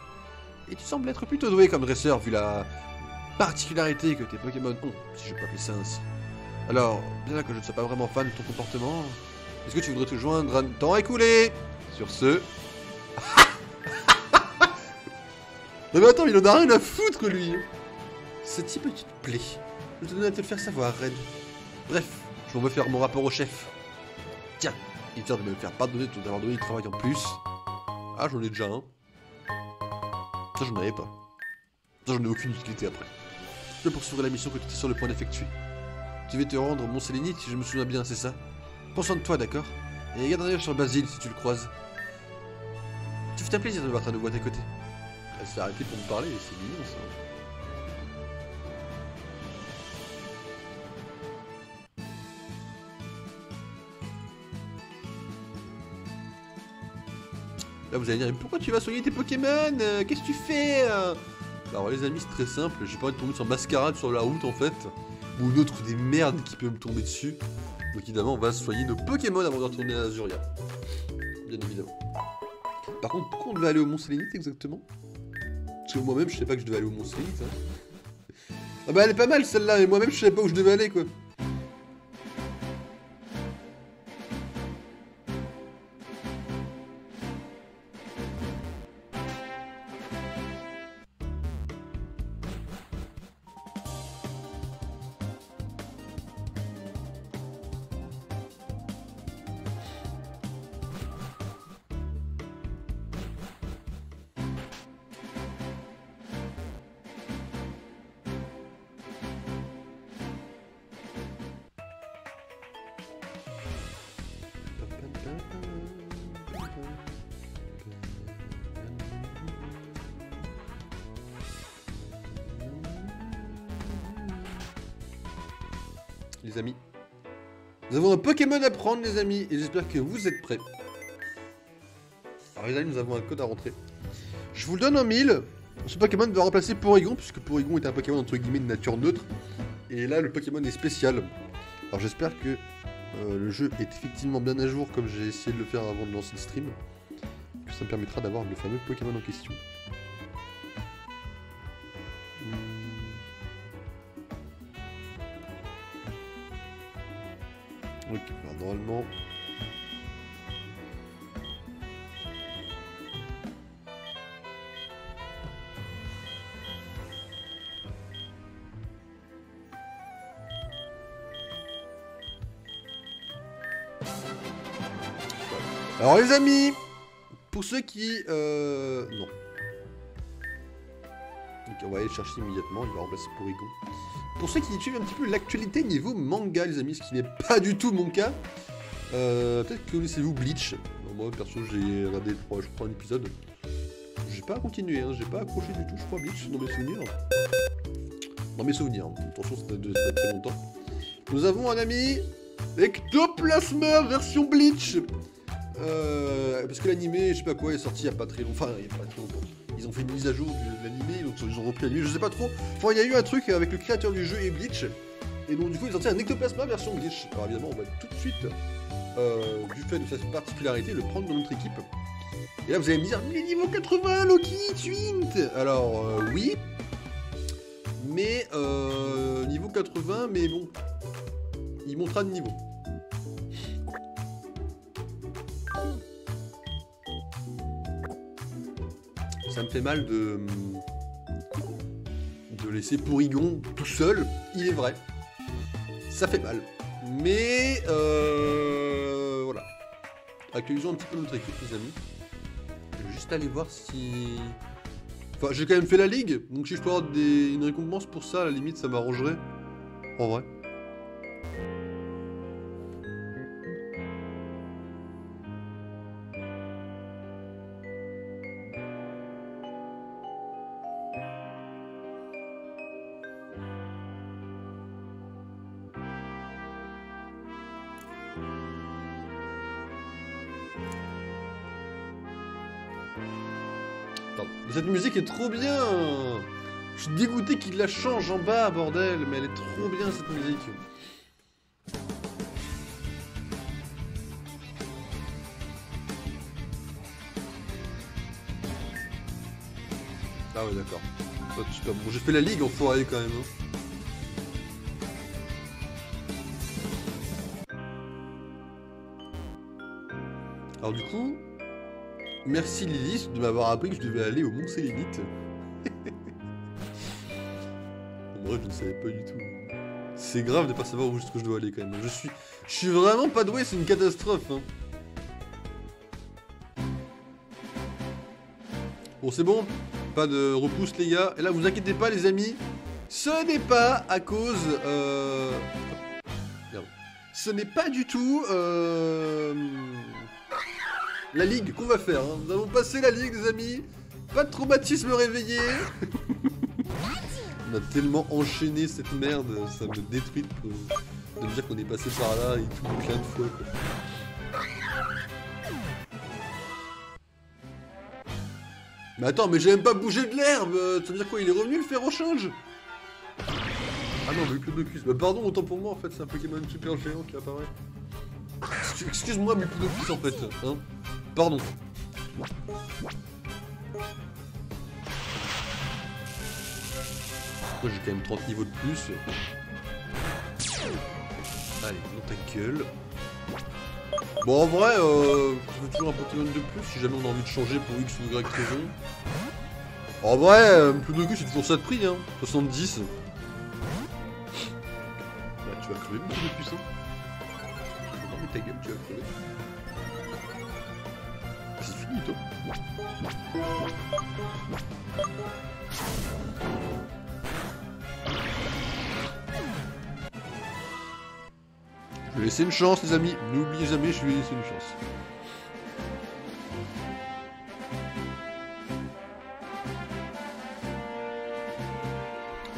Et tu sembles être plutôt doué comme dresseur vu la particularité que tes Pokémon ont, si je peux appeler ça ainsi. Alors, bien que je ne sois pas vraiment fan de ton comportement, est-ce que tu voudrais te joindre à... Temps écoulé. Sur ce... Non mais attends, il en a rien à foutre lui. Ce type qui te plaît. Je te donne à te le faire savoir, Red. Bref, je m'en veux faire mon rapport au chef. Tiens, il vient de me faire pardonner de t'avoir donné du travail en plus. Ah, j'en ai déjà un. Ça, j'en avais pas. Ça, j'en ai aucune utilité après. Je vais poursuivre la mission que tu étais sur le point d'effectuer. Tu vas te rendre au Mont Sélénite si je me souviens bien, c'est ça? Prends soin de toi, d'accord? Et garde un œil sur Basile si tu le croises. Tu fais un plaisir de voir ta nouveau à tes côtés. Elle s'est arrêtée pour me parler, c'est mignon ça. Là vous allez dire, mais pourquoi tu vas soigner tes Pokémon? Qu'est-ce que tu fais? Alors les amis, c'est très simple, j'ai pas envie de tomber sur Mascarade sur la route en fait. Ou une autre des merdes qui peut me tomber dessus. Donc évidemment on va soigner nos Pokémon avant de retourner à Azuria. Bien évidemment. Par contre, pourquoi on devait aller au Mont Sélénite exactement? Parce que moi-même je savais pas que je devais aller au Mont Sélénite. Hein. Ah bah elle est pas mal celle-là, mais moi-même je savais pas où je devais aller quoi. Les amis, nous avons un Pokémon à prendre, les amis, et j'espère que vous êtes prêts. Alors les amis, nous avons un code à rentrer. Je vous le donne en 1000. Ce Pokémon va remplacer Porygon, puisque Porygon est un Pokémon entre guillemets de nature neutre. Et là, le Pokémon est spécial. Alors j'espère que le jeu est effectivement bien à jour, comme j'ai essayé de le faire avant de lancer le stream. Que ça me permettra d'avoir le fameux Pokémon en question. Ok, alors normalement... Alors les amis, pour ceux qui... non. Ok, on va aller le chercher immédiatement, il va remplacer Porygon. Pour ceux qui suivent un petit peu l'actualité niveau manga, les amis, ce qui n'est pas du tout mon cas, peut-être que connaissez-vous Bleach. Moi, perso, j'ai regardé, je crois, un épisode. J'ai pas continué, hein, j'ai pas accroché du tout, je crois, Bleach, dans mes souvenirs. Dans mes souvenirs, hein. Attention, ça fait très longtemps. Nous avons un ami, Ectoplasma version Bleach. Parce que l'animé, je sais pas quoi, est sorti il y a pas très longtemps. Enfin, il y a pas très longtemps. Ils ont fait une mise à jour de l'animé, donc ils ont repris l'animé, je sais pas trop. Enfin, il y a eu un truc avec le créateur du jeu et Bleach. Et donc, du coup, ils ont sorti un Ectoplasma version Bleach. Alors, évidemment, on va tout de suite, du fait de sa particularité, le prendre dans notre équipe. Et là, vous allez me dire, mais niveau 80, Loki, Twint. Alors, oui. Mais, niveau 80, mais bon. Il montera de niveau. Ça me fait mal de laisser Porygon tout seul, il est vrai. Ça fait mal. Mais voilà. Accueillons un petit peu notre équipe, les amis. Je vais juste aller voir si... Enfin, j'ai quand même fait la ligue, donc si je peux avoir une récompense pour ça, à la limite, ça m'arrangerait. En vrai. Cette musique est trop bien. Je suis dégoûté qu'il la change en bas, bordel. Mais elle est trop bien, cette musique. Ah ouais, d'accord. Bon, j'ai fait la ligue en forêt quand même. Alors du coup... Merci Lilith de m'avoir appris que je devais aller au Mont Sélénite. En vrai, je ne savais pas du tout. C'est grave de pas savoir où est-ce que je dois aller quand même. Je suis vraiment pas doué, c'est une catastrophe. Hein. Bon, c'est bon. Pas de repousse, les gars. Et là, vous inquiétez pas, les amis. Ce n'est pas à cause... Merde. Ce n'est pas du tout... La ligue qu'on va faire, hein. Nous allons passer la ligue, les amis. Pas de traumatisme réveillé. On a tellement enchaîné cette merde, ça me détruit de me dire qu'on est passé par là et tout plein de fois, quoi. Mais attends, mais j'ai même pas bougé de l'herbe. Ça veut dire quoi, il est revenu le fer au change? Ah non, mais Diplodocus. Bah pardon, autant pour moi, en fait, c'est un Pokémon super géant qui apparaît. Excuse-moi, Diplodocus, en fait, hein. Pardon. Moi j'ai quand même 30 niveaux de plus. Allez, dans ta gueule. Bon en vrai, je veux toujours un Pokémon de plus si jamais on a envie de changer pour X ou Y raison. En vrai, Diplodocus c'est toujours ça de prix, hein. 70. Bah, tu vas crever Diplodocus, hein. Non mais ta gueule, tu vas crever. C'est fini, toi. Je vais laisser une chance, les amis. N'oubliez jamais, je vais laisser une chance.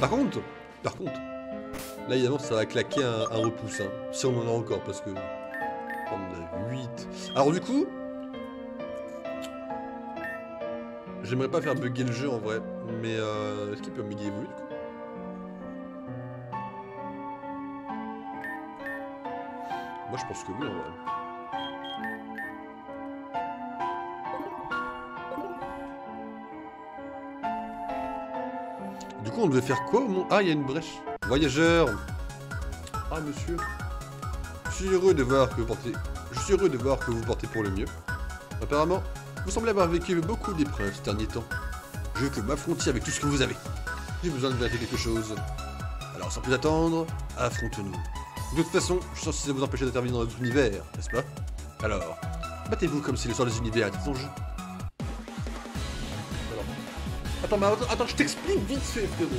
Par contre, là évidemment ça va claquer un repousse, hein, si on en a encore, parce que... On en a 8. Alors du coup... J'aimerais pas faire bugger le jeu en vrai, mais est-ce qu'il peut méga évoluer du coup? Moi je pense que oui en vrai. Du coup on devait faire quoi au monde? Ah il y a une brèche. Voyageur. Ah monsieur. Je suis heureux de voir que vous portez pour le mieux. Apparemment, vous semblez avoir vécu beaucoup d'épreuves ces derniers temps. Je veux que vous m'affrontiez avec tout ce que vous avez. J'ai besoin de vérifier quelque chose. Alors sans plus attendre, affrontons-nous. De toute façon, je suis censé vous empêcher d'intervenir dans notre univers, n'est-ce pas? Alors, battez-vous comme si le sort des univers était en jeu. Alors... Attends, je t'explique vite fait, frérot.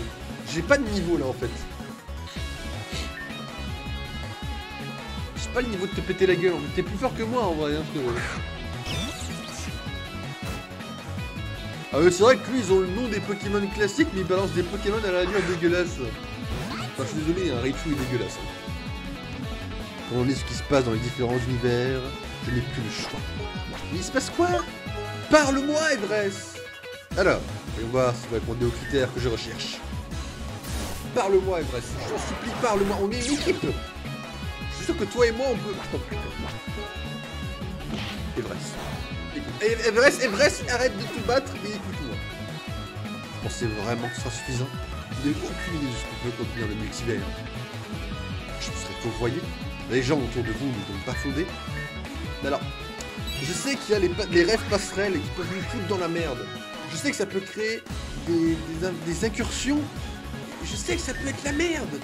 J'ai pas de niveau là en fait. J'ai pas le niveau de te péter la gueule, t'es plus fort que moi en vrai, hein, frérot. Ah ouais, c'est vrai que lui, ils ont le nom des Pokémon classiques, mais ils balancent des Pokémon à l'allure dégueulasse. Enfin, je suis désolé, un Raichu est dégueulasse. Quand on lit ce qui se passe dans les différents univers, je n'ai plus le choix. Mais il se passe quoi? Parle-moi, Everest! Alors, voyons voir si vous répondez aux critères que je recherche. Parle-moi, Everest. Je t'en supplie, parle-moi. On est une équipe. Je suis sûr que toi et moi, on peut... Everest. Everest, arrête de te battre et écoute-moi. Vous pensez vraiment que ce sera suffisant? Vous n'avez aucune idée de ce qu'on peut contenir le multivers. Je vous serais fourvoyé. Les gens autour de vous ne sont pas fondés. Mais alors, je sais qu'il y a les rêves passerelles qui peuvent nous foutre dans la merde. Je sais que ça peut créer des incursions. Je sais que ça peut être la merde.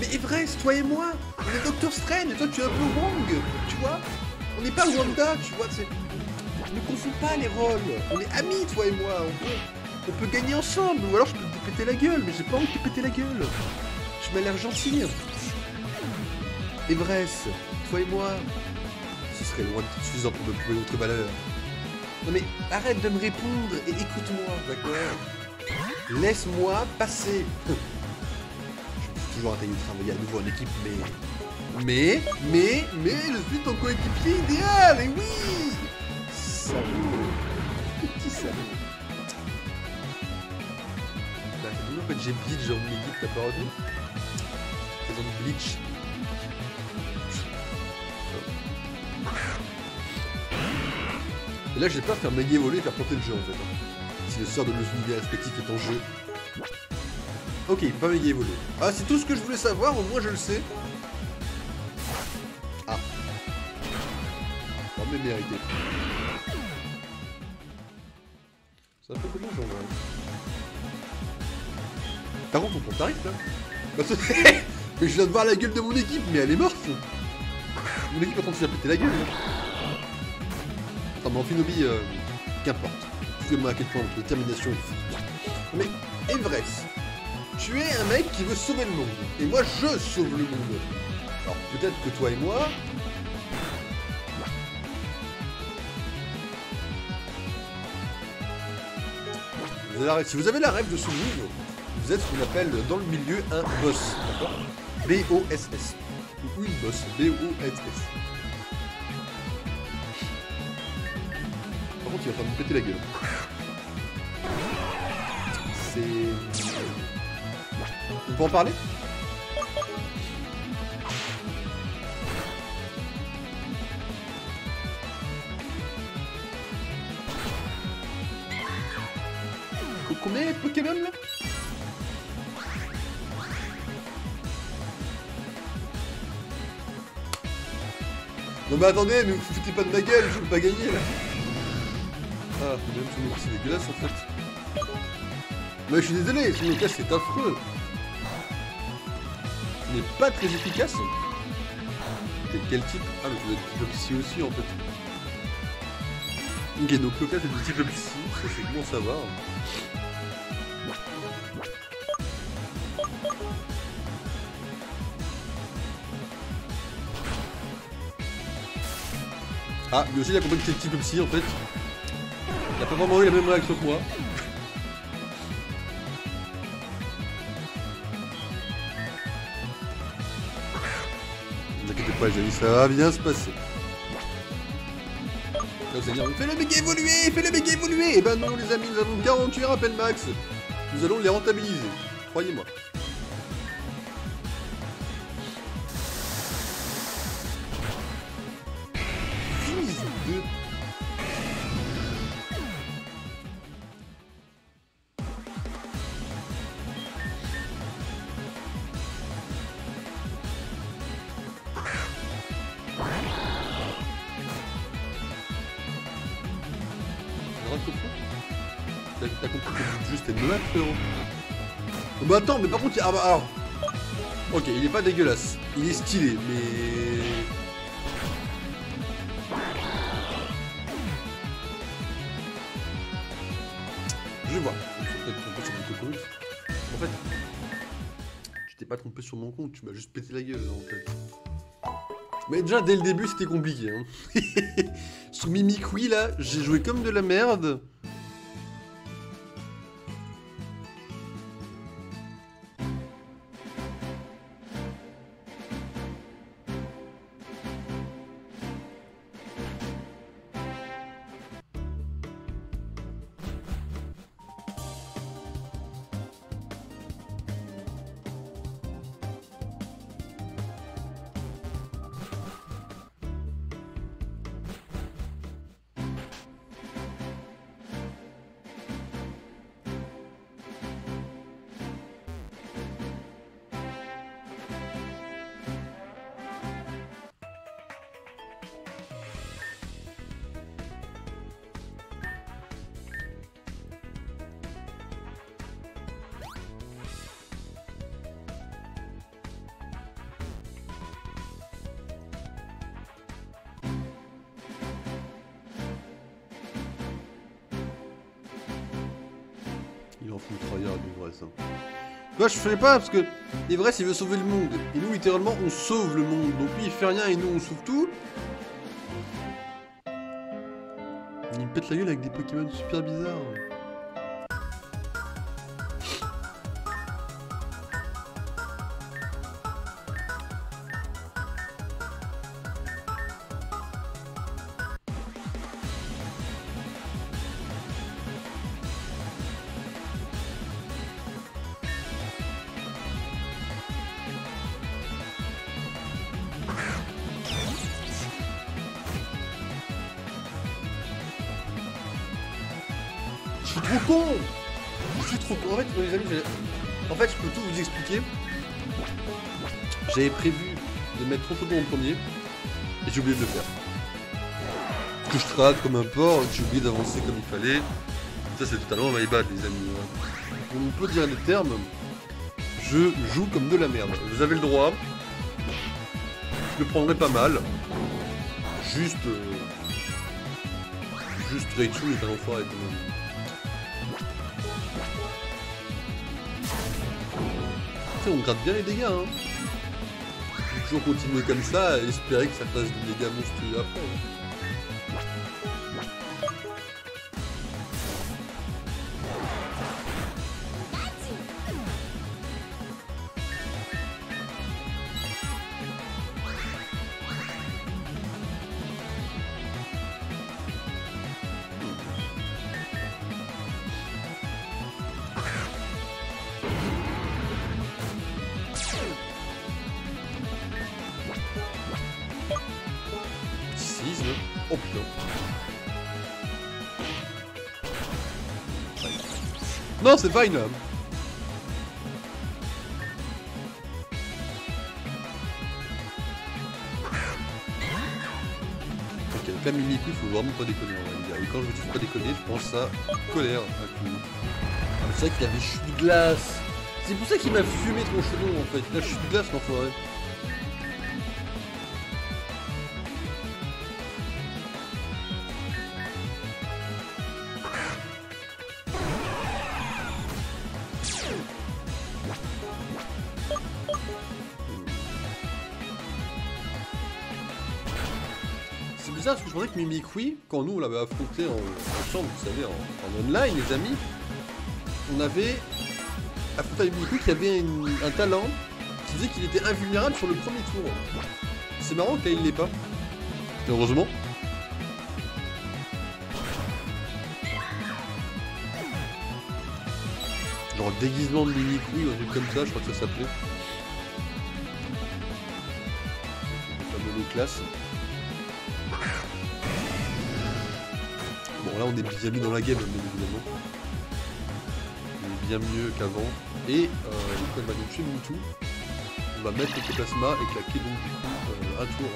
Mais Everest, toi et moi, on est Doctor Strange et toi tu es un peu Wong, tu vois. On n'est pas Wanda, tu vois. Ne confonds pas les rôles. On est amis, toi et moi. On peut gagner ensemble. Ou alors je peux te péter la gueule, mais j'ai pas envie de te péter la gueule. Je m'ai l'air gentil. Everest, toi et moi, ce serait loin de suffisant pour me prouver notre valeur. Non mais arrête de me répondre et écoute-moi, d'accord? Laisse-moi passer. Je suis toujours intégré de travailler à nouveau en équipe, mais je suis ton coéquipier idéal, et oui! Salut, petit salut. Bah, en fait j'ai Bleach dans mon équipe, t'as pas retenu? Présente Bleach. Et là j'ai peur de faire méga évoluer et faire porter le jeu en fait. Si le sort de nos univers respectifs est en jeu. Ok, pas méga évoluer. Ah, c'est tout ce que je voulais savoir, au moins je le sais. Ah. Oh mais mérité. C'est un peu dommage en vrai. Par contre on prend le tarif là. Bah, mais je viens de voir la gueule de mon équipe, mais elle est morte. Mon équipe est en train de se faire péter la gueule là. Attends, mais en Finobi, qu'importe. Trouvez-moi à quel point votre détermination est forte. Mais Everest, tu es un mec qui veut sauver le monde. Et moi, je sauve le monde. Alors, peut-être que toi et moi... Si vous avez la rêve de ce move, vous êtes ce qu'on appelle dans le milieu un boss. D'accord? B-O-S-S. Ou une boss. B-O-S-S. Par contre, il va faire me péter la gueule. C'est... On peut en parler? Combien il y a de Pokémon là? Non mais attendez, ne vous foutez pas de ma gueule, je veux pas gagner là. Ah, c'est dégueulasse en fait. Mais je suis désolé, ce mot c'est affreux. Il n'est pas très efficace. C'est quel type? Ah mais ça doit être type psy aussi en fait. Ok, donc le cas c'est du type psy, ça c'est bon à savoir. Ah, lui aussi il a compris que c'est le type psy en fait. Il a pas vraiment eu la même réaction que moi. pas les amis, ça va bien se passer. Là, vous allez dire, fais le méga évoluer, fais le méga évoluer. Eh ben non les amis, nous avons 48 rappels max. Nous allons les rentabiliser, croyez-moi. Fils de... T'as compris que le jeu c'était malade, frérot. Oh, bah attends, mais par contre, ah bah alors. Ok, il est pas dégueulasse. Il est stylé, mais. Je vois. Je me suis peut-être trompé sur mon compte. En fait, tu t'es pas trompé sur mon compte, tu m'as juste pété la gueule en fait. Mais déjà dès le début c'était compliqué. Hein. Sur Mimikwi là, j'ai joué comme de la merde. Il en fout le tryhard du vrai ça. Moi je ferais pas parce que les vrais il veut sauver le monde. Et nous littéralement on sauve le monde. Donc lui il fait rien et nous on sauve tout. Il me pète la gueule avec des Pokémon super bizarres. Je suis trop con. Je suis trop con. En fait, les amis, en fait, je peux tout vous expliquer. J'avais prévu de mettre trop en premier et j'ai oublié de le faire. Que je trade comme un porc, j'ai oublié d'avancer comme il fallait. Ça, c'est totalement my bad, les amis. On peut dire les termes. Je joue comme de la merde. Vous avez le droit. Je le prendrai pas mal. Juste. Juste Raichu est un enfoiré quand même. On gratte bien les dégâts, hein. Faut toujours continuer comme ça et espérer que ça fasse des dégâts monstrueux après. Oh putain. Non, c'est fine. Ok, donc là, Mimikyu, faut vraiment pas déconner, on va dire. Et quand je dis pas déconner, je pense à colère. C'est vrai qu'il avait chute de glace. C'est pour ça qu'il m'a fumé ton chelon en fait. La chute de glace, l'enfoiré. Parce que je pensais que Mimikyu, quand nous on l'avait affronté ensemble, vous savez, en online, les amis, on avait affronté Mimikyu qui avait un talent qui disait qu'il était invulnérable sur le premier tour. C'est marrant que là il l'est pas. Heureusement. Genre déguisement de Mimikry ou un truc comme ça, je crois que ça s'appelait. Le fameux lot classe. Bon là on est bien mis dans la game, bien évidemment. On est bien mieux qu'avant. Et on va donc chez Mewtwo. On va mettre le plasma et claquer donc du coup un tour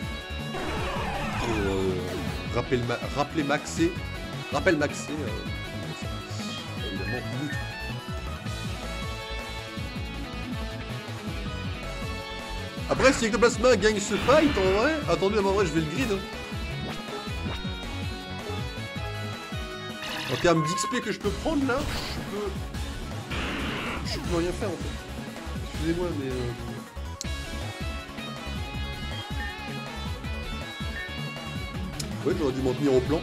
pour rappeler maxé. Rappel maxé. Évidemment Mewtwo. Après si Ectoplasma gagne ce fight en vrai, attendez, en vrai je vais le grid. Hein. En termes d'XP que je peux prendre là, je peux rien faire en fait. Excusez-moi mais ouais, j'aurais dû m'en tenir au plan.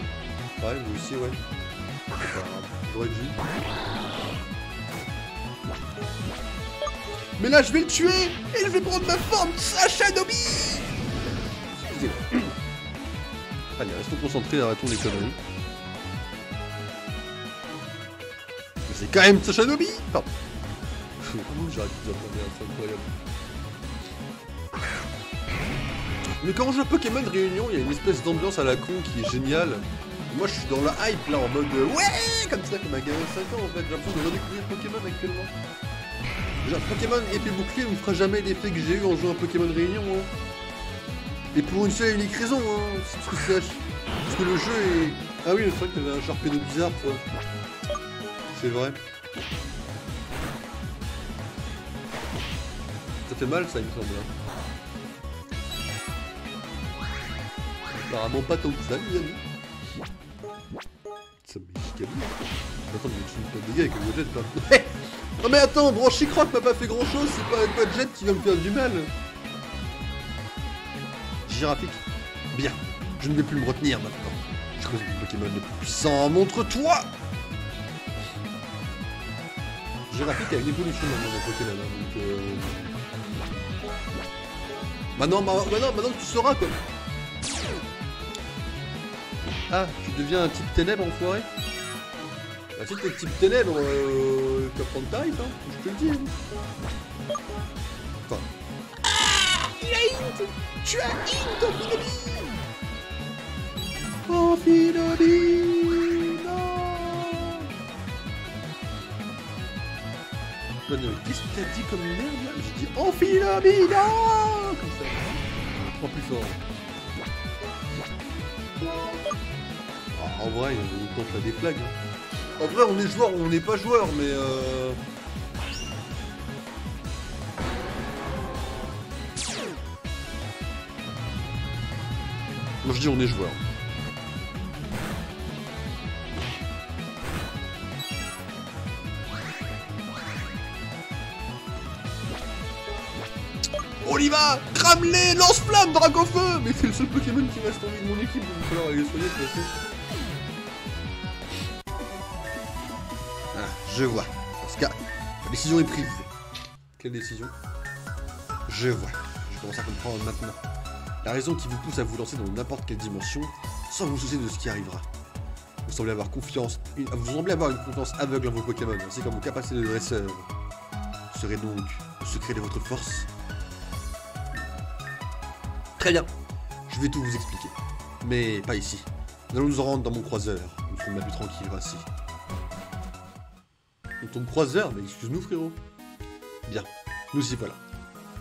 Ouais, vous aussi, ouais. J'aurais dû. Mais là, je vais le tuer et je vais prendre ma forme Shinobi. Excusez-moi. Allez, restons concentrés, arrêtons les conneries. Mais c'est quand même Shinobi. Pardon. J'arrête de dire c'est incroyable. Mais quand on joue à Pokémon Réunion, il y a une espèce d'ambiance à la con qui est géniale. Et moi je suis dans la hype là en mode ouais, comme ça, comme un gamin de 5 ans en fait. J'ai l'impression de redécouvrir Pokémon actuellement. Genre Pokémon épée bouclier ne fera jamais l'effet que j'ai eu en jouant à Pokémon Réunion. Hein. Et pour une seule et unique raison, hein. C'est parce que le jeu est... Ah oui, c'est vrai que t'avais un Sharpedo bizarre toi. C'est vrai. Ça fait mal ça il me semble. Hein. Apparemment pas tant que ça, les amis. Ça m'est attends, mais tu me fais des dégâts avec le jet pas. Non mais attends, Branchicroc m'a pas fait grand chose, c'est pas avec jet qui va me faire du mal. Giraffique. Bien, je ne vais plus me retenir maintenant. Je crois que le Pokémon le plus puissant, montre-toi. Giraffique a une évolution dans mon Pokémon, hein, donc maintenant tu sauras quoi. Ah, tu deviens un type ténèbres enfoiré. Bah si t'es type ténèbres, tu vas prendre tarif, hein, je te le dis. Hein. Enfin. Ah, il a hint. Tu as hint, Amphilobi. Non. Qu'est-ce que t'as dit comme merde là? J'ai dit Amphilobi, non. Comme ça. En plus fort. En vrai, on tente là des flags. Hein. En vrai, on est joueur ou on n'est pas joueur, mais moi je dis on est joueur. On y va! Crame-les! Lance-flamme, Dracofeu! Mais c'est le seul Pokémon qui reste en vie de mon équipe, donc il va falloir aller soigner de toute façon. Je vois. Dans ce cas, la décision est prise. Quelle décision? Je vois. Je commence à comprendre maintenant. La raison qui vous pousse à vous lancer dans n'importe quelle dimension, sans vous soucier de ce qui arrivera. Vous semblez avoir une confiance aveugle en vos Pokémon, ainsi qu'en vos capacités de dresseur. Ce serait donc le secret de votre force. Très bien. Je vais tout vous expliquer. Mais pas ici. Nous allons nous rendre dans mon croiseur. Nous serons bien plus tranquilles ainsi. Ton croiseur, mais excuse-nous frérot. Bien, nous y voilà.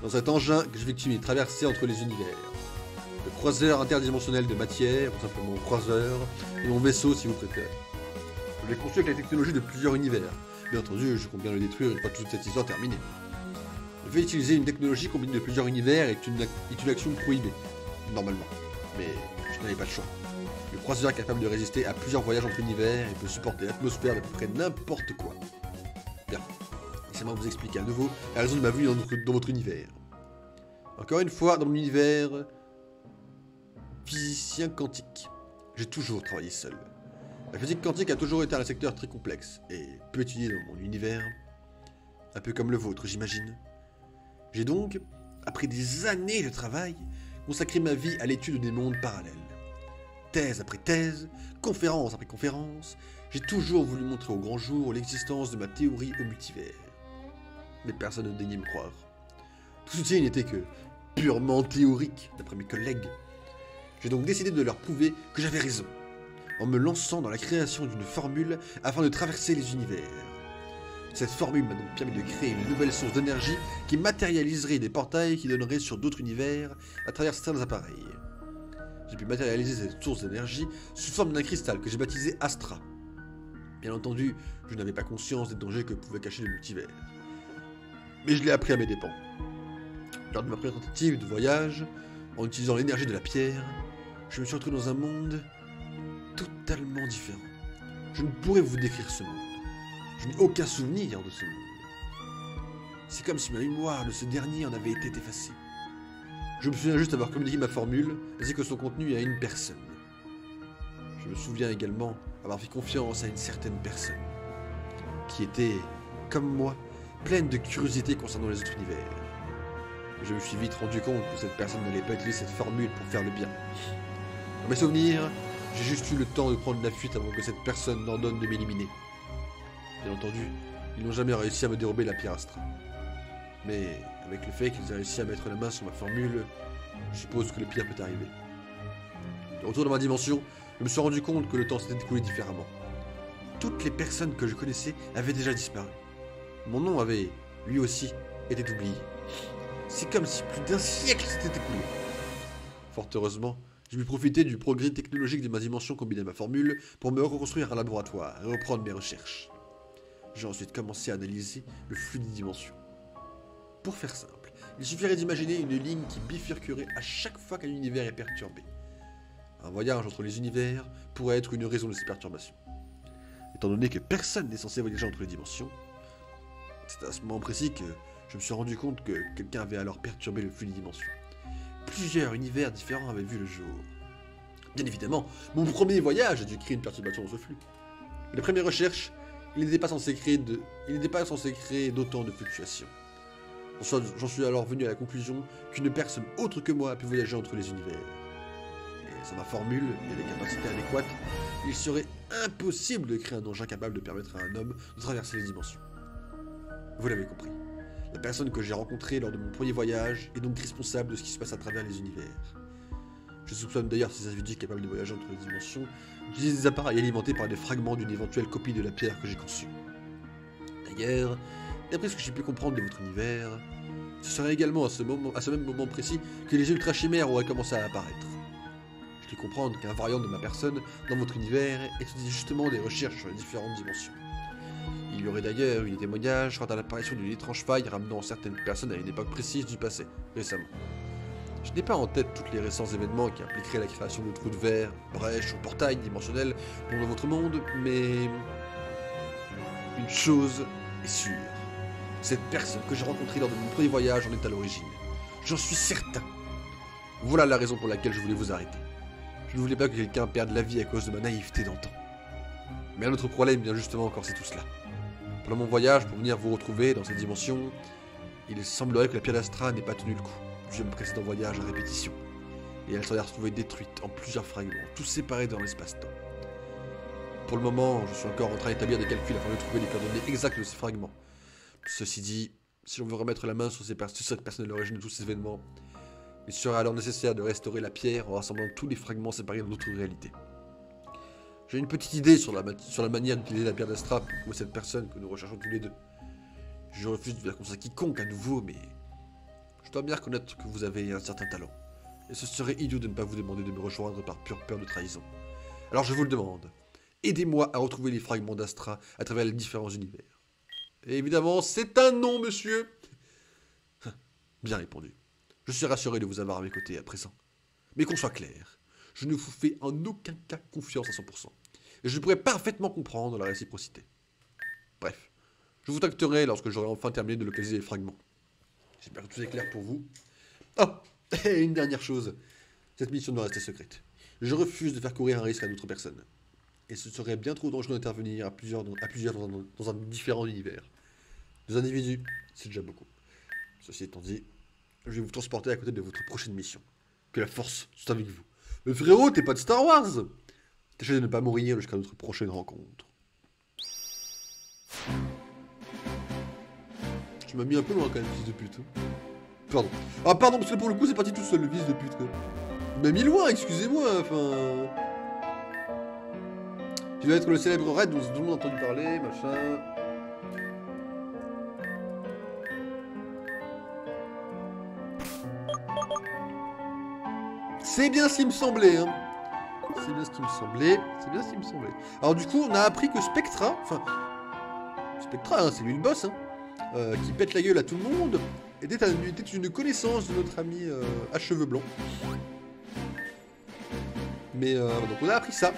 Dans cet engin que je vais continuer de traverser entre les univers. Le croiseur interdimensionnel de matière, ou simplement croiseur, et mon vaisseau si vous préférez. Je l'ai conçu avec la technologie de plusieurs univers. Bien entendu, je compte bien le détruire une fois toute cette histoire terminée. Je vais utiliser une technologie combinée de plusieurs univers et une action prohibée, normalement. Mais je n'avais pas le choix. Le croiseur est capable de résister à plusieurs voyages entre univers et peut supporter l'atmosphère de peu près n'importe quoi. Bien. Laissez-moi vous expliquer à nouveau la raison de ma venue dans votre univers. Encore une fois, dans mon univers physicien quantique, j'ai toujours travaillé seul. La physique quantique a toujours été un secteur très complexe et peu étudié dans mon univers, un peu comme le vôtre, j'imagine. J'ai donc, après des années de travail, consacré ma vie à l'étude des mondes parallèles. Thèse après thèse, conférence après conférence, j'ai toujours voulu montrer au grand jour l'existence de ma théorie au multivers. Mais personne ne daignait me croire. Tout ceci n'était que purement théorique, d'après mes collègues. J'ai donc décidé de leur prouver que j'avais raison, en me lançant dans la création d'une formule afin de traverser les univers. Cette formule m'a donc permis de créer une nouvelle source d'énergie qui matérialiserait des portails qui donneraient sur d'autres univers à travers certains appareils. J'ai pu matérialiser cette source d'énergie sous forme d'un cristal que j'ai baptisé Astra. Bien entendu, je n'avais pas conscience des dangers que pouvait cacher le multivers. Mais je l'ai appris à mes dépens. Lors de ma première tentative de voyage, en utilisant l'énergie de la pierre, je me suis retrouvé dans un monde totalement différent. Je ne pourrais vous décrire ce monde. Je n'ai aucun souvenir de ce monde. C'est comme si ma mémoire de ce dernier en avait été effacée. Je me souviens juste avoir communiqué ma formule, ainsi que son contenu à une personne. Je me souviens également avoir fait confiance à une certaine personne, qui était, comme moi, pleine de curiosité concernant les autres univers. Je me suis vite rendu compte que cette personne n'allait pas utiliser cette formule pour faire le bien. Dans mes souvenirs, j'ai juste eu le temps de prendre la fuite avant que cette personne n'ordonne de m'éliminer. Bien entendu, ils n'ont jamais réussi à me dérober la pierre Astra. Mais avec le fait qu'ils aient réussi à mettre la main sur ma formule, je suppose que le pire peut arriver. De retour dans ma dimension, je me suis rendu compte que le temps s'était écoulé différemment. Toutes les personnes que je connaissais avaient déjà disparu. Mon nom avait, lui aussi, été oublié. C'est comme si plus d'un siècle s'était écoulé. Fort heureusement, j'ai pu profiter du progrès technologique de ma dimension combiné à ma formule pour me reconstruire un laboratoire et reprendre mes recherches. J'ai ensuite commencé à analyser le flux des dimensions. Pour faire simple, il suffirait d'imaginer une ligne qui bifurquerait à chaque fois qu'un univers est perturbé. Un voyage entre les univers pourrait être une raison de ces perturbations. Étant donné que personne n'est censé voyager entre les dimensions, c'est à ce moment précis que je me suis rendu compte que quelqu'un avait alors perturbé le flux des dimensions. Plusieurs univers différents avaient vu le jour. Bien évidemment, mon premier voyage a dû créer une perturbation dans ce flux. Les premières recherches, il n'était pas censé créer d'autant de fluctuations. J'en suis alors venu à la conclusion qu'une personne autre que moi a pu voyager entre les univers. Et sans ma formule et les capacités adéquates, il serait impossible de créer un engin capable de permettre à un homme de traverser les dimensions. Vous l'avez compris. La personne que j'ai rencontrée lors de mon premier voyage est donc responsable de ce qui se passe à travers les univers. Je soupçonne d'ailleurs ces individus capables de voyager entre les dimensions d'utiliser des appareils alimentés par des fragments d'une éventuelle copie de la pierre que j'ai conçue. D'ailleurs, d'après ce que j'ai pu comprendre de votre univers, ce serait également à ce même moment précis que les ultra-chimères auraient commencé à apparaître. Je puis comprendre qu'un variant de ma personne dans votre univers étudie justement des recherches sur les différentes dimensions. Il y aurait d'ailleurs eu des témoignages quant à l'apparition d'une étrange faille ramenant certaines personnes à une époque précise du passé, récemment. Je n'ai pas en tête tous les récents événements qui impliqueraient la création de trous de verre, brèches ou portails dimensionnels dans votre monde, mais une chose est sûre. Cette personne que j'ai rencontrée lors de mon premier voyage en est à l'origine. J'en suis certain. Voilà la raison pour laquelle je voulais vous arrêter. Je ne voulais pas que quelqu'un perde la vie à cause de ma naïveté d'antan. Mais un autre problème vient justement encore, c'est tout cela. Pendant mon voyage, pour venir vous retrouver dans cette dimension, il semblerait que la pierre d'Astra n'ait pas tenu le coup, dû à mon précédent voyage à répétition. Et elle s'en est retrouvée détruite en plusieurs fragments, tous séparés dans l'espace-temps. Pour le moment, je suis encore en train d'établir des calculs afin de trouver les coordonnées exactes de ces fragments. Ceci dit, si l'on veut remettre la main sur cette personne à l'origine de tous ces événements, il serait alors nécessaire de restaurer la pierre en rassemblant tous les fragments séparés dans d'autres réalités. J'ai une petite idée sur la manière d'utiliser la pierre d'Astra pour trouver cette personne que nous recherchons tous les deux. Je refuse de faire comme ça quiconque à nouveau, mais je dois bien reconnaître que vous avez un certain talent. Et ce serait idiot de ne pas vous demander de me rejoindre par pure peur de trahison. Alors je vous le demande, aidez-moi à retrouver les fragments d'Astra à travers les différents univers. Et évidemment, c'est un non, monsieur. Bien répondu. Je suis rassuré de vous avoir à mes côtés à présent. Mais qu'on soit clair, je ne vous fais en aucun cas confiance à 100%. Et je pourrais parfaitement comprendre la réciprocité. Bref, je vous contacterai lorsque j'aurai enfin terminé de localiser les fragments. J'espère que tout est clair pour vous. Oh, et une dernière chose. Cette mission doit rester secrète. Je refuse de faire courir un risque à d'autres personnes. Et ce serait bien trop dangereux d'intervenir à plusieurs dans un différent univers. 2 individus, c'est déjà beaucoup. Ceci étant dit, je vais vous transporter à côté de votre prochaine mission. Que la force soit avec vous. Mais frérot, t'es pas de Star Wars. Tâchez de ne pas mourir jusqu'à notre prochaine rencontre. Tu m'as mis un peu loin quand même, fils de pute. Pardon. Ah pardon, parce que pour le coup c'est parti tout seul, le fils de pute quoi. Il m'a mis loin, excusez-moi, enfin... Tu dois être le célèbre raid dont tout le monde a entendu parler, machin... C'est bien ce qui me semblait, hein. C'est bien ce qui me semblait. C'est bien ce qui me semblait. Alors du coup, on a appris que Spectra... Enfin... Spectra, hein, c'est lui le boss, hein. Qui pète la gueule à tout le monde, était une connaissance de notre ami à cheveux blancs. Mais donc on a appris ça.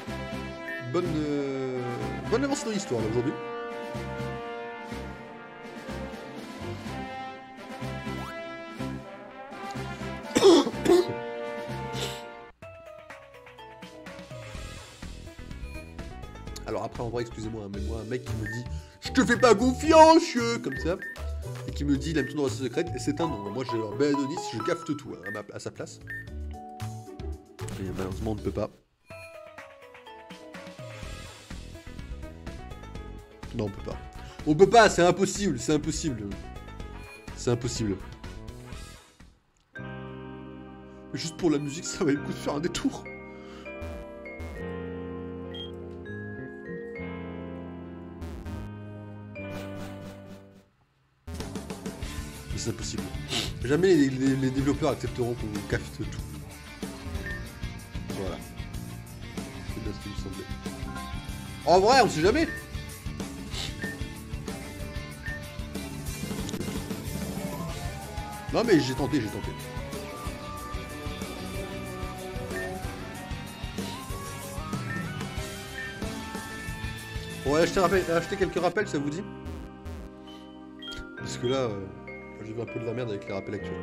Bonne avancée dans l'histoire là aujourd'hui. Alors après en vrai excusez-moi, hein, mais moi un mec qui me dit je te fais pas confiance comme ça, et qui me dit la mission de recette secrète, et c'est un non. Moi j'ai Ben Adonis, je cafte tout hein, à sa place. Et malheureusement on ne peut pas. Non on peut pas. On peut pas, c'est impossible, c'est impossible. C'est impossible. Mais juste pour la musique ça va le coup de faire un détour. C'est impossible. Jamais les développeurs accepteront qu'on cafte tout. Voilà. C'est bien ce qui me semblait. En vrai, on sait jamais. Non mais j'ai tenté, j'ai tenté. On va acheter quelques rappels, ça vous dit? Parce que là... j'ai vu un peu de la merde avec les rappels actuels.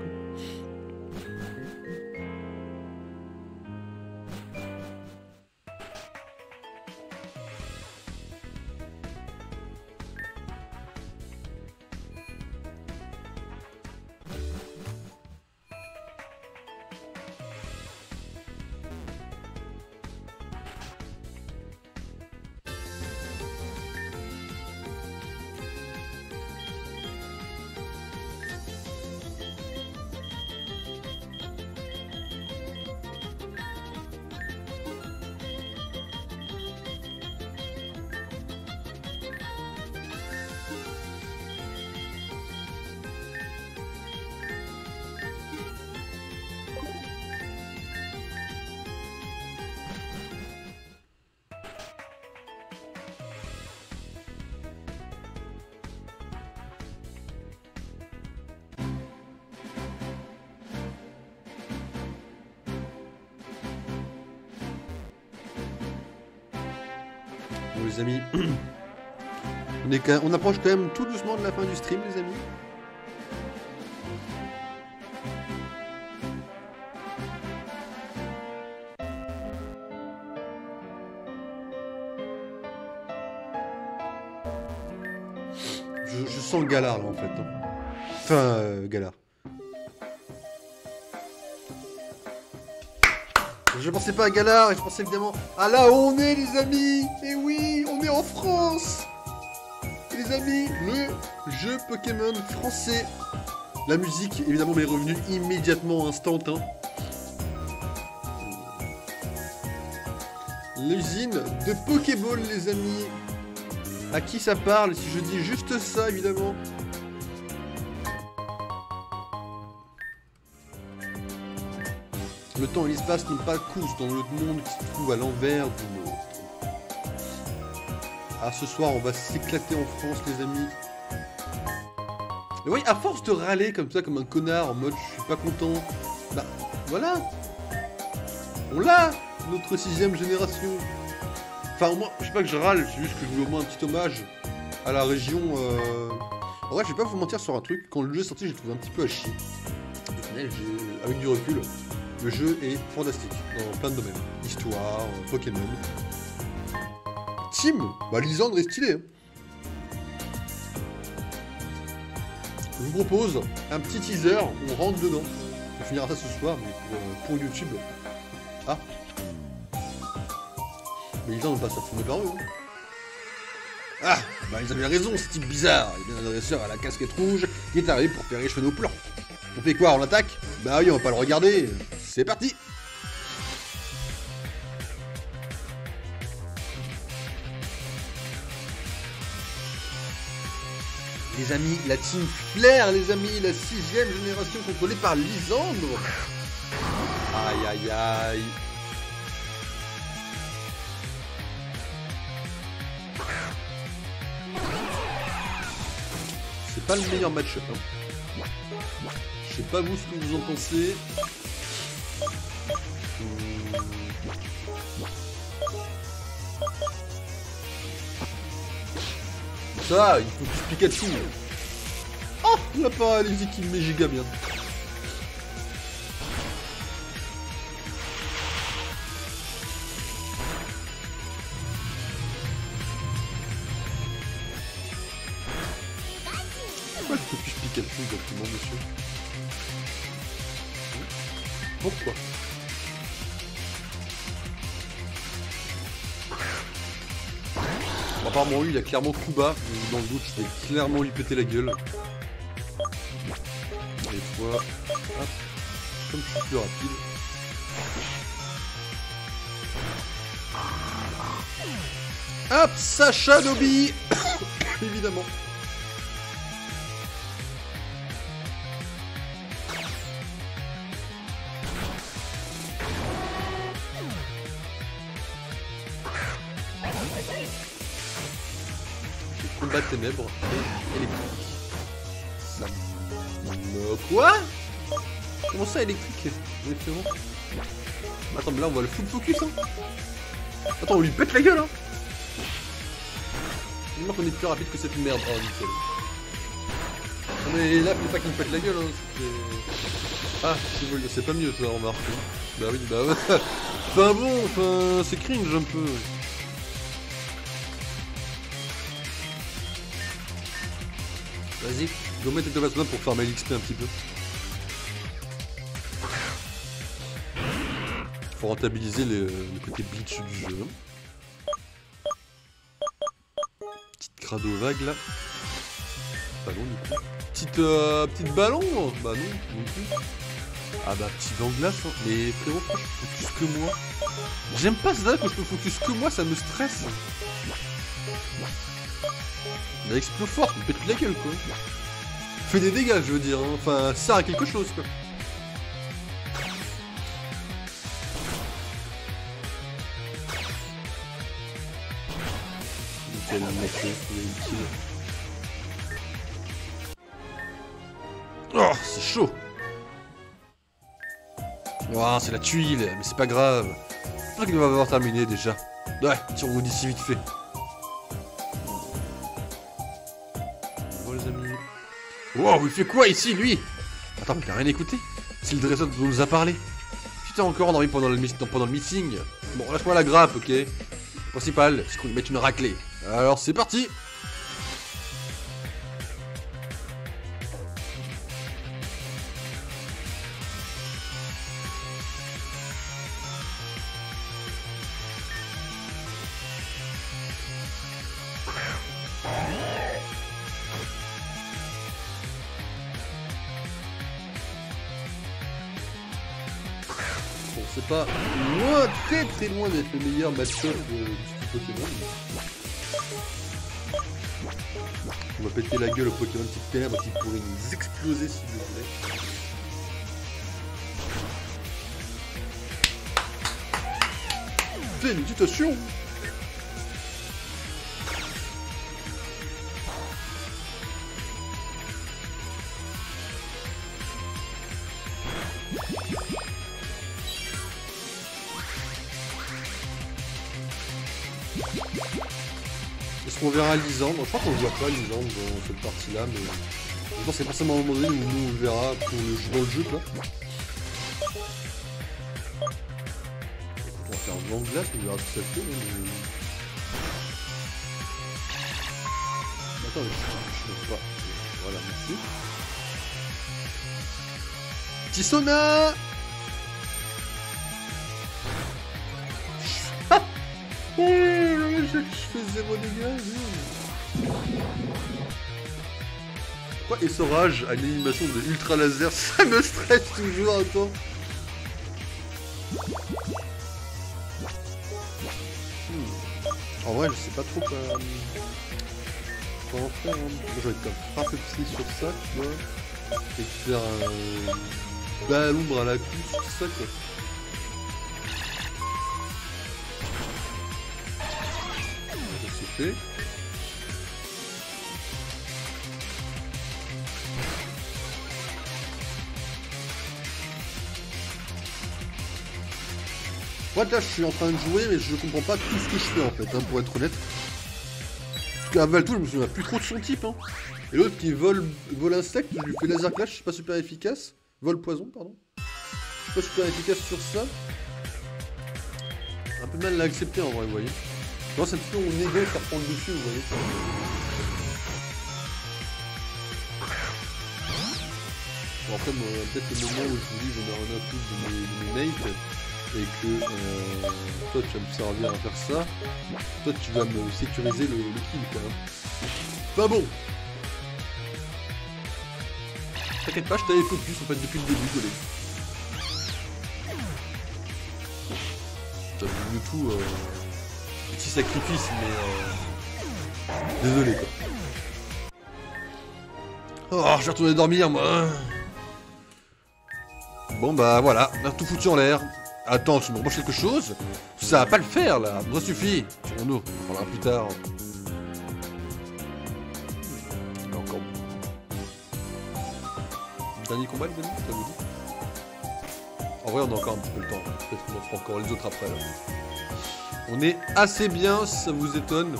Bon, les amis, on approche quand même tout doucement de la fin du stream, les amis. Je sens le galard là en fait. Enfin, galard. Je pensais pas à Galard et je pensais évidemment à là où on est les amis. Et oui, on est en France. Et les amis, le jeu Pokémon français. La musique évidemment m'est revenue immédiatement, instantanément. L'usine de Pokéball les amis. À qui ça parle si je dis juste ça évidemment? Le temps et l'espace n'ont pas de course dans le monde qui se trouve à l'envers du nôtre. Ah, ce soir, on va s'éclater en France, les amis. Mais oui, à force de râler comme ça, comme un connard, en mode je suis pas content, bah voilà. On l'a, notre 6ème génération. Enfin, moi, je sais pas que je râle, c'est juste que je voulais au moins un petit hommage à la région. En vrai, je vais pas vous mentir sur un truc, quand le jeu est sorti, j'ai trouvé un petit peu à chier. Au final, avec du recul, le jeu est fantastique dans plein de domaines. Histoire, Pokémon. Team, bah Lisandre est stylé. Hein. Je vous propose un petit teaser, on rentre dedans. On finira ça ce soir, mais pour YouTube. Ah. Mais les gens n'ont pas s'affronter par eux. Hein. Ah, bah ils avaient raison, ce type bizarre. Il y a bien un adresseur à la casquette rouge qui est arrivé pour faire échouer nos plans. On fait quoi, on l'attaque? Bah oui, on va pas le regarder. C'est parti. Les amis, la team Flair, les amis, la 6ème génération contrôlée par Lisandre. Aïe aïe aïe. C'est pas le meilleur match-up. Hein. Je sais pas vous ce que vous en pensez. Ça, il faut que Pikachu. Oh, la paralysie qui me met giga bien. Pourquoi je focus Pikachu exactement, monsieur? Pourquoi? Bon, apparemment lui il a clairement Kuba, dans le doute je vais clairement lui péter la gueule. Et toi, hop, comme je suis plus rapide. Hop, Sacha Dobby. Évidemment. Combat ténèbres et électrique. Ça me... Quoi? Comment ça électrique? Exactement. Attends, mais là on va le full focus hein. Attends, on lui pète la gueule hein. Dis-moi qu'on est plus rapide que cette merde. Oh nickel. Non mais là faut pas qu'il me pète la gueule hein. Ah, c'est pas mieux ça, remarque. Bah oui, bah ouais. Enfin bon, enfin c'est cringe un peu. Vas-y, go mettre tes tomates pour farmer l'XP un petit peu. Faut rentabiliser le côté bleach du jeu. Petite crado vague là. Ballon du coup. Petite ballon. Bah non, non plus. Ah bah petit vent glace hein. Mais frérot, pourquoi je focus que moi? J'aime pas ça que je peux focus que moi, ça me stresse. Il explose fort, il me pète la gueule quoi. Fait des dégâts je veux dire, hein. Enfin ça sert à quelque chose quoi. Nickel, mec, il est utile. Oh, c'est chaud. Oh, c'est la tuile, mais c'est pas grave. Je crois qu'il va avoir terminé déjà. Ouais, tirons-nous d'ici vite fait. Bon les amis. Wow, il fait quoi ici lui? Attends, il a rien écouté. C'est le dresseur dont nous a parlé. Putain, encore endormi pendant le meeting. Bon, lâche-moi la grappe, ok. Le principal, c'est qu'on lui mette une raclée. Alors c'est parti. Bon, c'est pas loin, très loin d'être le meilleur match-up du Pokémon. On va péter la gueule au Pokémon type ténèbres qui pourrait nous exploser si vous voulez. Félicitations! Est-ce qu'on verra Lisandre? Je crois qu'on ne voit pas Lisandre dans cette partie-là, mais je pense que c'est forcément à un moment donné où nous on le verra pour dans le jeu, quoi. On va faire un vent de glace, on verra ce que ça fait. Mais... Attends, je ne sais pas. Voilà, merci. Petit sauna. Oh, je fais 0 dégâts. Pourquoi essorage à l'animation de ultra laser? Ça me stresse toujours, attends. En vrai, je sais pas trop quoi en faire. Hein. Moi, j'aurais été frapper psy sur ça, tu vois. Et faire un ballon à la couche sur ça, quoi. Fait. Moi là je suis en train de jouer mais je comprends pas tout ce que je fais en fait hein, pour être honnête. Parce qu'à Valtour je me souviens plus trop de son type hein. Et l'autre qui vole insecte, je lui fais laser clash, je suis pas super efficace. Vol poison pardon. Je suis pas super efficace sur ça. Un peu mal à accepter en vrai vous voyez. Non, c'est plutôt mon ego qui reprend le dessus, vous voyez. Bon, après, peut-être le moment où je vous dis j'en ai rien à foutre de mes mates et que toi tu vas me servir à faire ça, toi tu vas me sécuriser le kill quand même. Enfin bon. T'inquiète pas, je t'avais focus en fait depuis le début, désolé. T'as vu tout. Petit sacrifice, mais désolé quoi. Oh, je vais retourner dormir moi. Bon bah voilà, on a tout foutu en l'air. Attends, tu me reproches quelque chose? Ça va pas le faire là, ça suffit. Tirons-nous, on parlera plus tard. Encore. Dernier combat les amis, ça vous dit? En vrai on a encore un petit peu le temps, peut-être qu'on en fera encore les autres après là. On est assez bien, si ça vous étonne.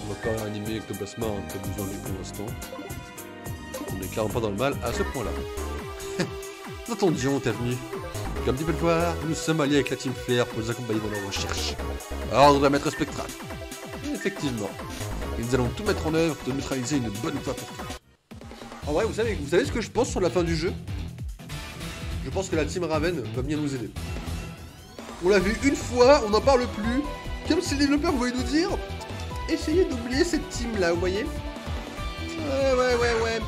On va pas réanimer Ectoplasma, hein, pas besoin de lui pour l'instant. On est clairement pas dans le mal à ce point-là. Nous attendions ta venue. Comme tu peux le voir, nous sommes alliés avec la Team Flare pour nous accompagner dans nos recherches. Ordre de la maître spectrale. Effectivement. Et nous allons tout mettre en œuvre pour neutraliser une bonne fois pour toutes. En vrai, vous savez ce que je pense sur la fin du jeu? Je pense que la Team Raven va venir nous aider. On l'a vu une fois, on n'en parle plus. Comme si les développeurs voulaient nous dire, essayez d'oublier cette team là, vous voyez? Ouais.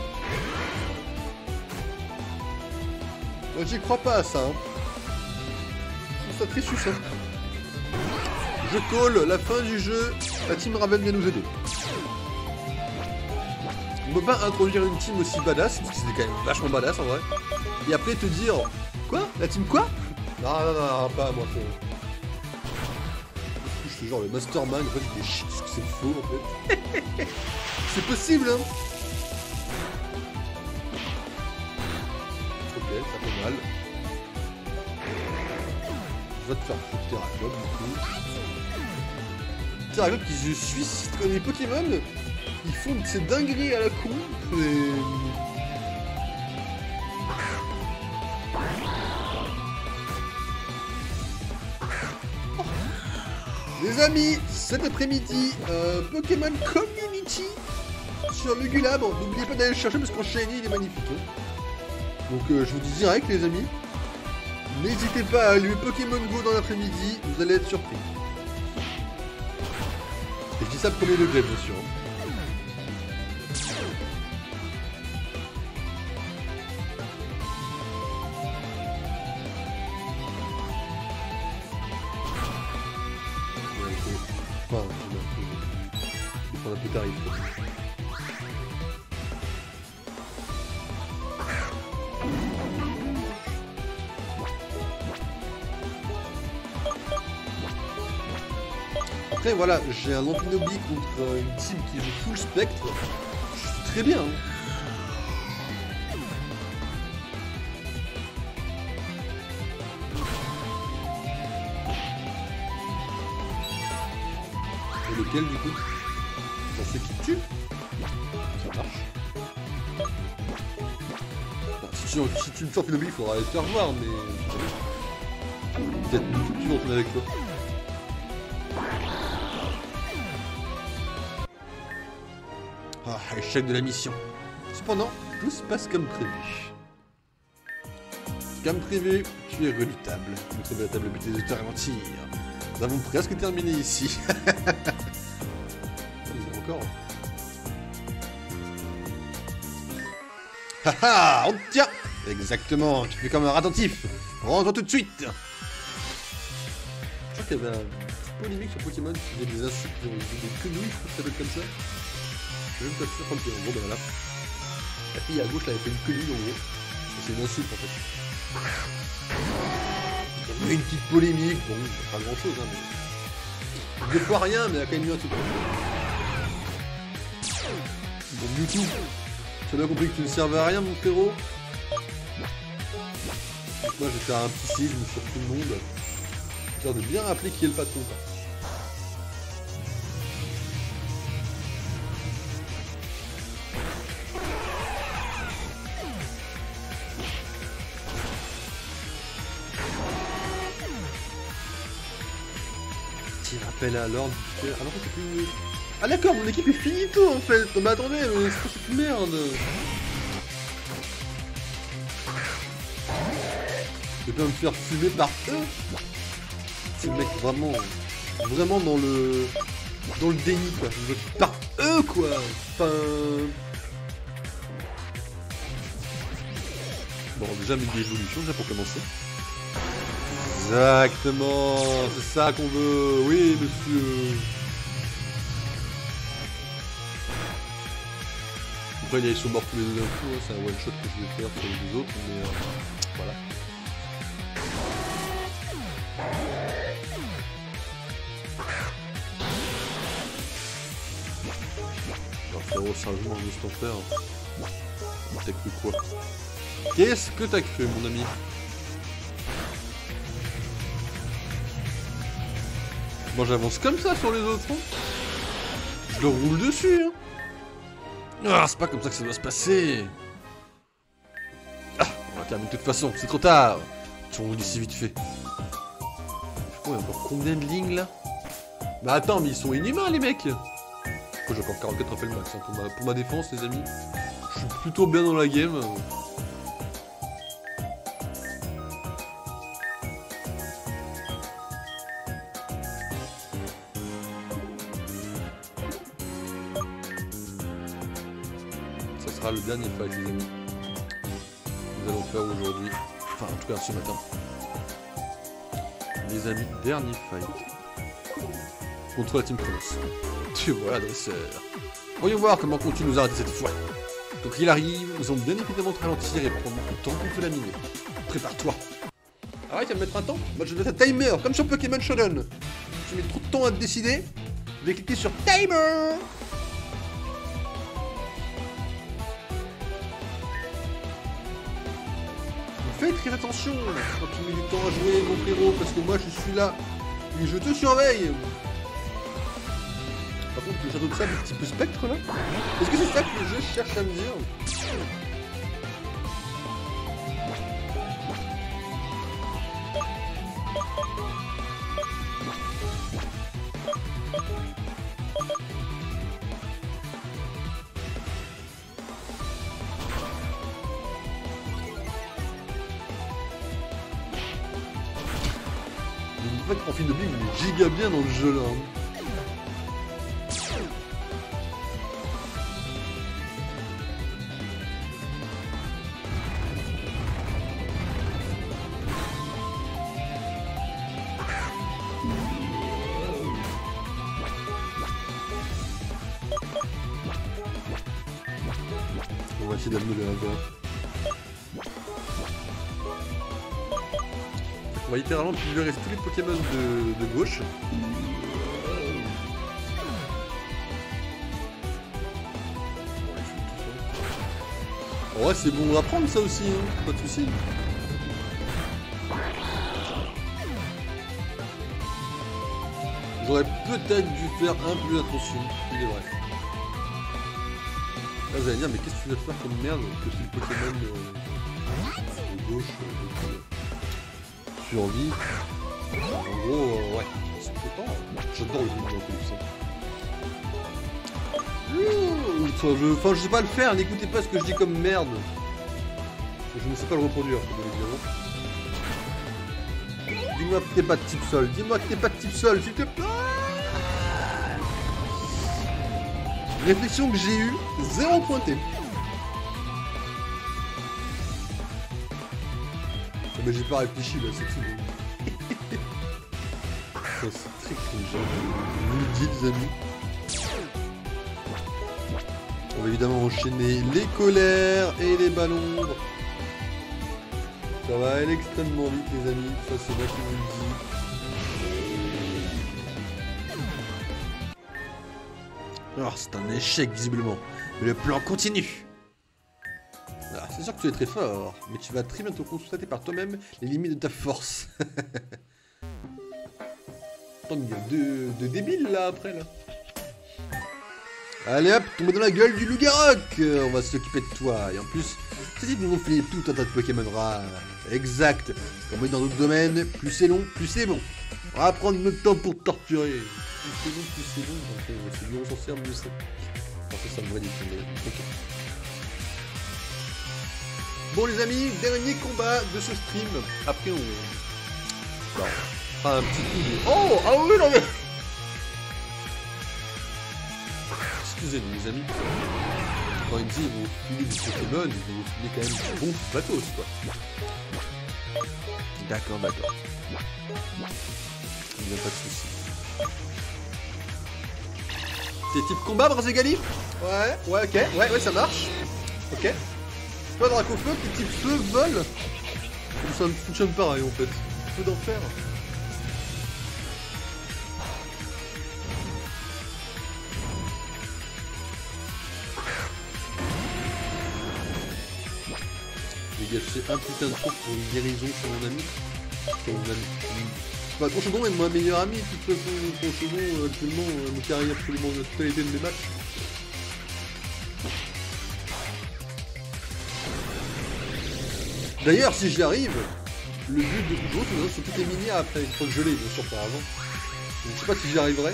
Moi j'y crois pas à ça. Hein. Je trouve ça très succinct. Je call la fin du jeu, la Team Raven vient nous aider. On peut pas introduire une team aussi badass, parce que c'était quand même vachement badass en vrai, et après te dire quoi? La team quoi? Non, pas moi. Je suis genre le mastermind, en fait je dis shit, parce que c'est faux en fait. C'est possible hein. Ok, ça fait mal. Je vais te faire foutre Terraclope du coup. Terraclope qui se suicide comme les Pokémon. Ils font de ces dingueries à la con. Les amis, cet après-midi, Pokémon Community sur le Gulabre. N'oubliez pas d'aller le chercher parce qu'en shiny il est magnifique. Hein. Donc je vous dis direct les amis, n'hésitez pas à allumer Pokémon Go dans l'après-midi, vous allez être surpris. Et je dis ça premier degré bien sûr. Enfin, il faut un peu tarif. Après voilà, j'ai un Ampinobi contre une team qui joue full spectre. Je suis très bien. Hein. Et lequel du coup? Ça c'est qui tue? Ça marche. Bon, si tu me sors Ampinobi, il faudra aller te faire voir, mais... Peut-être tu vas entraîner avec toi. Ah, échec de la mission. Cependant, tout se passe comme prévu. Comme prévu, tu es redoutable. Une très véritable abilité de te ralentir. Nous avons presque terminé ici. Encore. Haha, on te tient. Exactement, tu fais comme un attentif. Rentre tout de suite. Je crois qu'il y avait un petit polémique sur Pokémon qui faisait des insultes, des quenouilles, je crois que ça s'appelle comme ça. Je sais même pas sûr quand en gros, ben voilà. La fille à gauche, là, elle fait une quenouille en gros. C'est une insulte en fait. Il y a eu une petite polémique, bon, pas grand chose, hein, mais. Deux fois rien, mais il y a quand même eu un truc. Bon, Mewtwo, tu as bien compris que tu ne servais à rien, mon frérot. Donc moi, je vais faire un petit séisme sur tout le monde. Histoire de bien rappeler qui est le patron, quoi. Petit rappel à l'ordre. Ah non, c'est plus. Ah d'accord, mon équipe est finito en fait. Non mais attendez, mais c'est quoi cette merde? Je vais pas me faire fumer par eux. C'est le mec vraiment dans le déni quoi. Par eux quoi. Enfin. Bon déjà mais des évolutions déjà pour commencer. Exactement, c'est ça qu'on veut. Oui monsieur. Après ils sont morts tous les deux d'un coup, hein. C'est un one shot que je vais faire sur les deux autres, mais voilà. Alors frérot, sérieusement, juste ton frère. T'as cru quoi? Qu'est-ce que t'as cru mon ami? Moi j'avance comme ça sur les autres, hein. Je leur roule dessus, hein. Ah, c'est pas comme ça que ça doit se passer. Ah, on va terminer de toute façon, c'est trop tard. Tu roule ici vite fait. Oh, il y a encore combien de lignes là? Bah attends, mais ils sont inhumains les mecs. Pourquoi j'ai encore 44 rappels max hein, pour ma défense les amis. Je suis plutôt bien dans la game. Le dernier fight les amis. Nous allons faire aujourd'hui. Enfin en tout cas ce matin. Les amis, dernier fight. Contre la team Chronos. Tu vois l'adresseur. Voyons voir comment continue nous arrêter cette fois. Donc il arrive, nous allons bien évidemment te ralentir et prendre beaucoup de temps pour te laminer. Prépare-toi. Ah ouais, tu vas me mettre un temps? Moi je vais mettre un timer, comme sur Pokémon Shonen. Tu mets trop de temps à te décider. Je vais cliquer sur timer. Fais très attention quand tu mets du temps à jouer mon frérot, parce que moi je suis là et je te surveille. Par contre le château de sable un petit peu spectre là. Est-ce que c'est ça que le jeu cherche à me dire? En fait, Profil de Big, il est giga bien dans le jeu là. On va essayer d'amener le 1. On va littéralement pulvériser tous les Pokémon de gauche. Ouais, c'est bon à prendre ça aussi, hein. Pas de soucis. J'aurais peut-être dû faire un peu plus attention, il est vrai. Là vous allez dire, mais qu'est-ce que tu vas faire comme merde que c'est le Pokémon de gauche survie. En gros, ouais, c'est content. J'adore le jeu de ça. Enfin, je sais pas le faire, n'écoutez pas ce que je dis comme merde. Je ne sais pas le reproduire, évidemment. Dis-moi que t'es pas de type sol, dis-moi que t'es pas de type sol, s'il te plaît. Réflexion que j'ai eue, 0 pointé. Mais j'ai pas réfléchi là, c'est tout. Ça, c'est très cringe. Vous le dites, les amis. On va évidemment enchaîner les colères et les ballons. Ça va aller extrêmement vite, les amis. Ça, c'est moi qui vous le dis. Alors, c'est un échec, visiblement. Mais le plan continue. Ah, c'est sûr que tu es très fort, mais tu vas très bientôt constater par toi-même les limites de ta force. Tant qu'il y a deux débiles, là, après, là. Allez hop, tombe dans la gueule du loup-garok. On va s'occuper de toi. Et en plus, ces types nous ont filé tout un tas de Pokémon rares. Exact. Comme dans d'autres domaines, plus c'est long, plus c'est bon. On va prendre notre temps pour torturer. Plus c'est long, plus c'est bon. Donc, c'est mieux on s'en sert, mieux c'est. Enfin, ça me va dire. Ok. Bon les amis, dernier combat de ce stream. Après on fera un petit coup de... Oh, ah oui, non mais... Excusez-nous les amis. Quand ils disent ils vont filer du Pokémon, ils vont filer quand même du bon matos quoi. D'accord, d'accord. Il n'y a pas de soucis. C'est type combat Brazegali? Ouais, ok, ouais, ça marche. Ok. Pas Dracofeu qui type feu vole. Ça ne fonctionne pareil en fait. Feu d'enfer. J'ai gâché un putain de truc pour une guérison sur mon ami. Bah, Conchodon est mon meilleur ami, de toute façon, Conchodon, actuellement, me carry absolument la totalité de mes matchs. D'ailleurs, si j'y arrive, le but de Conchodon, c'est de sur toutes les minières après, une fois que je l'ai, bien sûr, par avant. Je sais pas si j'y arriverai.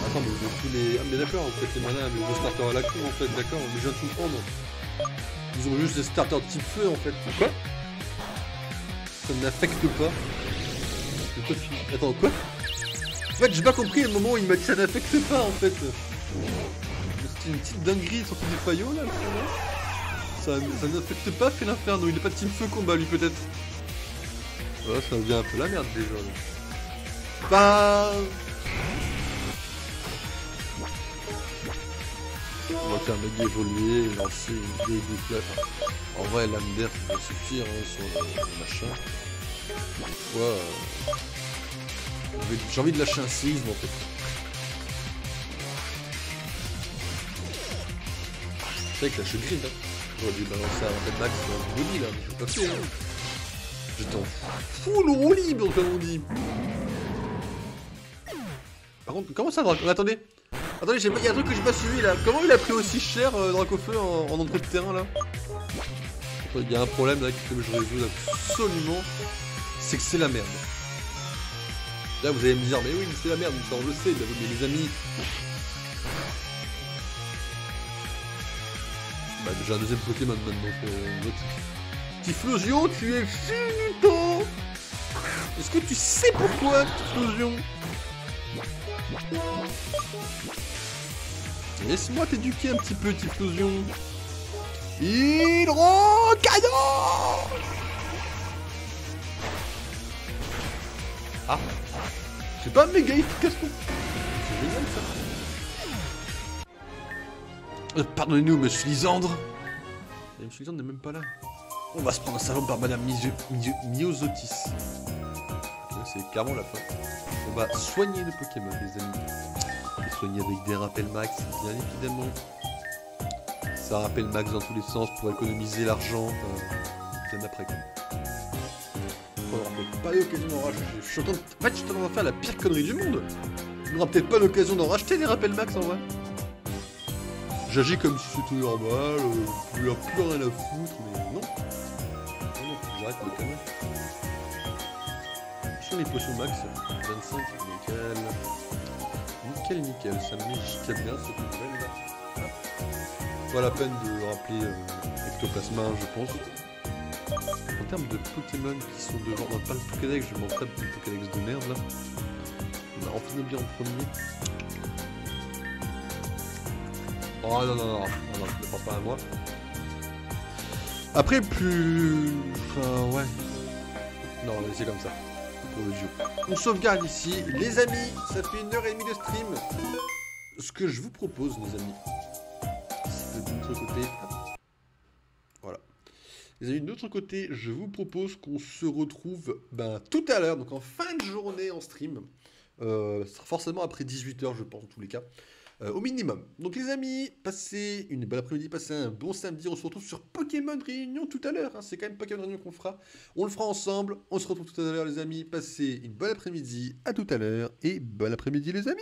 Attends, mais tous les... Ah, mais d'accord, en fait, les malins, mais les starters à la con, en fait, d'accord, mais je viens de comprendre. Ils ont juste des starters de type feu en fait. Quoi? Ça ne m'affecte pas. Attends, quoi? En fait, j'ai pas compris le moment où il m'a dit ça n'affecte pas en fait. C'est une petite dinguerie sortie du faillot là, ça n'affecte pas fait l'inferno. Il est pas de team feu combat lui peut-être. Ouais, ça devient un peu la merde déjà. Là. Bah. On va faire mec évoluer, lancer une vieille boucle. En vrai, l'âme d'air ça va suffire hein, sur le machin. Ouais. J'ai envie de lâcher un séisme en fait. C'est vrai que lâcher grid, hein. J'aurais dû balancer un Red Max dans le body là, mais je l'ai pas fait. Hein. J'étais en full roue libre comme on dit. Par contre, comment ça va? Attendez. Attendez, il y a un truc que j'ai pas suivi là. Comment il a pris aussi cher Dracofeu en entrée de terrain là? Il y a un problème là que je résous absolument. C'est que c'est la merde. Là vous allez me dire, mais oui, c'est la merde, ça on le sait, mais les amis. Bah, déjà un deuxième Pokémon maintenant. Typhlosion, tu es finito! Est-ce que tu sais pourquoi, Typhlosion? Laisse-moi t'éduquer un petit peu, Typhlosion. Hydro-canon! Ah, c'est pas méga efficace non. C'est génial ça. Pardonnez-nous, monsieur Lisandre. Monsieur Lisandre n'est même pas là. On va se prendre un salon par Madame Myosotis. C'est clairement la fin. On va soigner le Pokémon, les amis. Et soigner avec des rappels max, bien évidemment. Ça rappelle max dans tous les sens pour économiser l'argent. Bien après quoi. On n'aura peut-être pas l'occasion d'en racheter. En fait, je suis en train de faire la pire connerie du monde. On n'aura peut-être pas l'occasion d'en racheter des rappels max en vrai. J'agis comme si c'était normal, il n'y a plus rien à foutre, mais non. Non, faut que j'arrête mes conneries. Je sont les potions max. 25, nickel. Nickel, nickel. Ça me met bien cette nouvelle là. Pas la peine de rappeler Ectoplasma, je pense. En termes de Pokémon qui sont devant, on n'a pas le Pokédex, je m'en tape du Pokédex de merde là. On a enfiné bien en premier. Oh non, non, non, non, non, je ne pense pas à moi. Après, plus. Enfin, ouais. Non, on va laisser comme ça. Pour le jeu. On sauvegarde ici. Les amis, ça fait 1h30 de stream. Ce que je vous propose, les amis, c'est de l'autre côté. Voilà. Les amis, de l'autre côté, je vous propose qu'on se retrouve tout à l'heure, donc en fin de journée en stream. Ce sera forcément après 18h, je pense, en tous les cas. Au minimum. Donc les amis, passez une bonne après-midi, passez un bon samedi. On se retrouve sur Pokémon Réunion tout à l'heure. Hein. C'est quand même Pokémon Réunion qu'on fera. On le fera ensemble. On se retrouve tout à l'heure les amis. Passez une bonne après-midi. À tout à l'heure. Et bon après-midi les amis.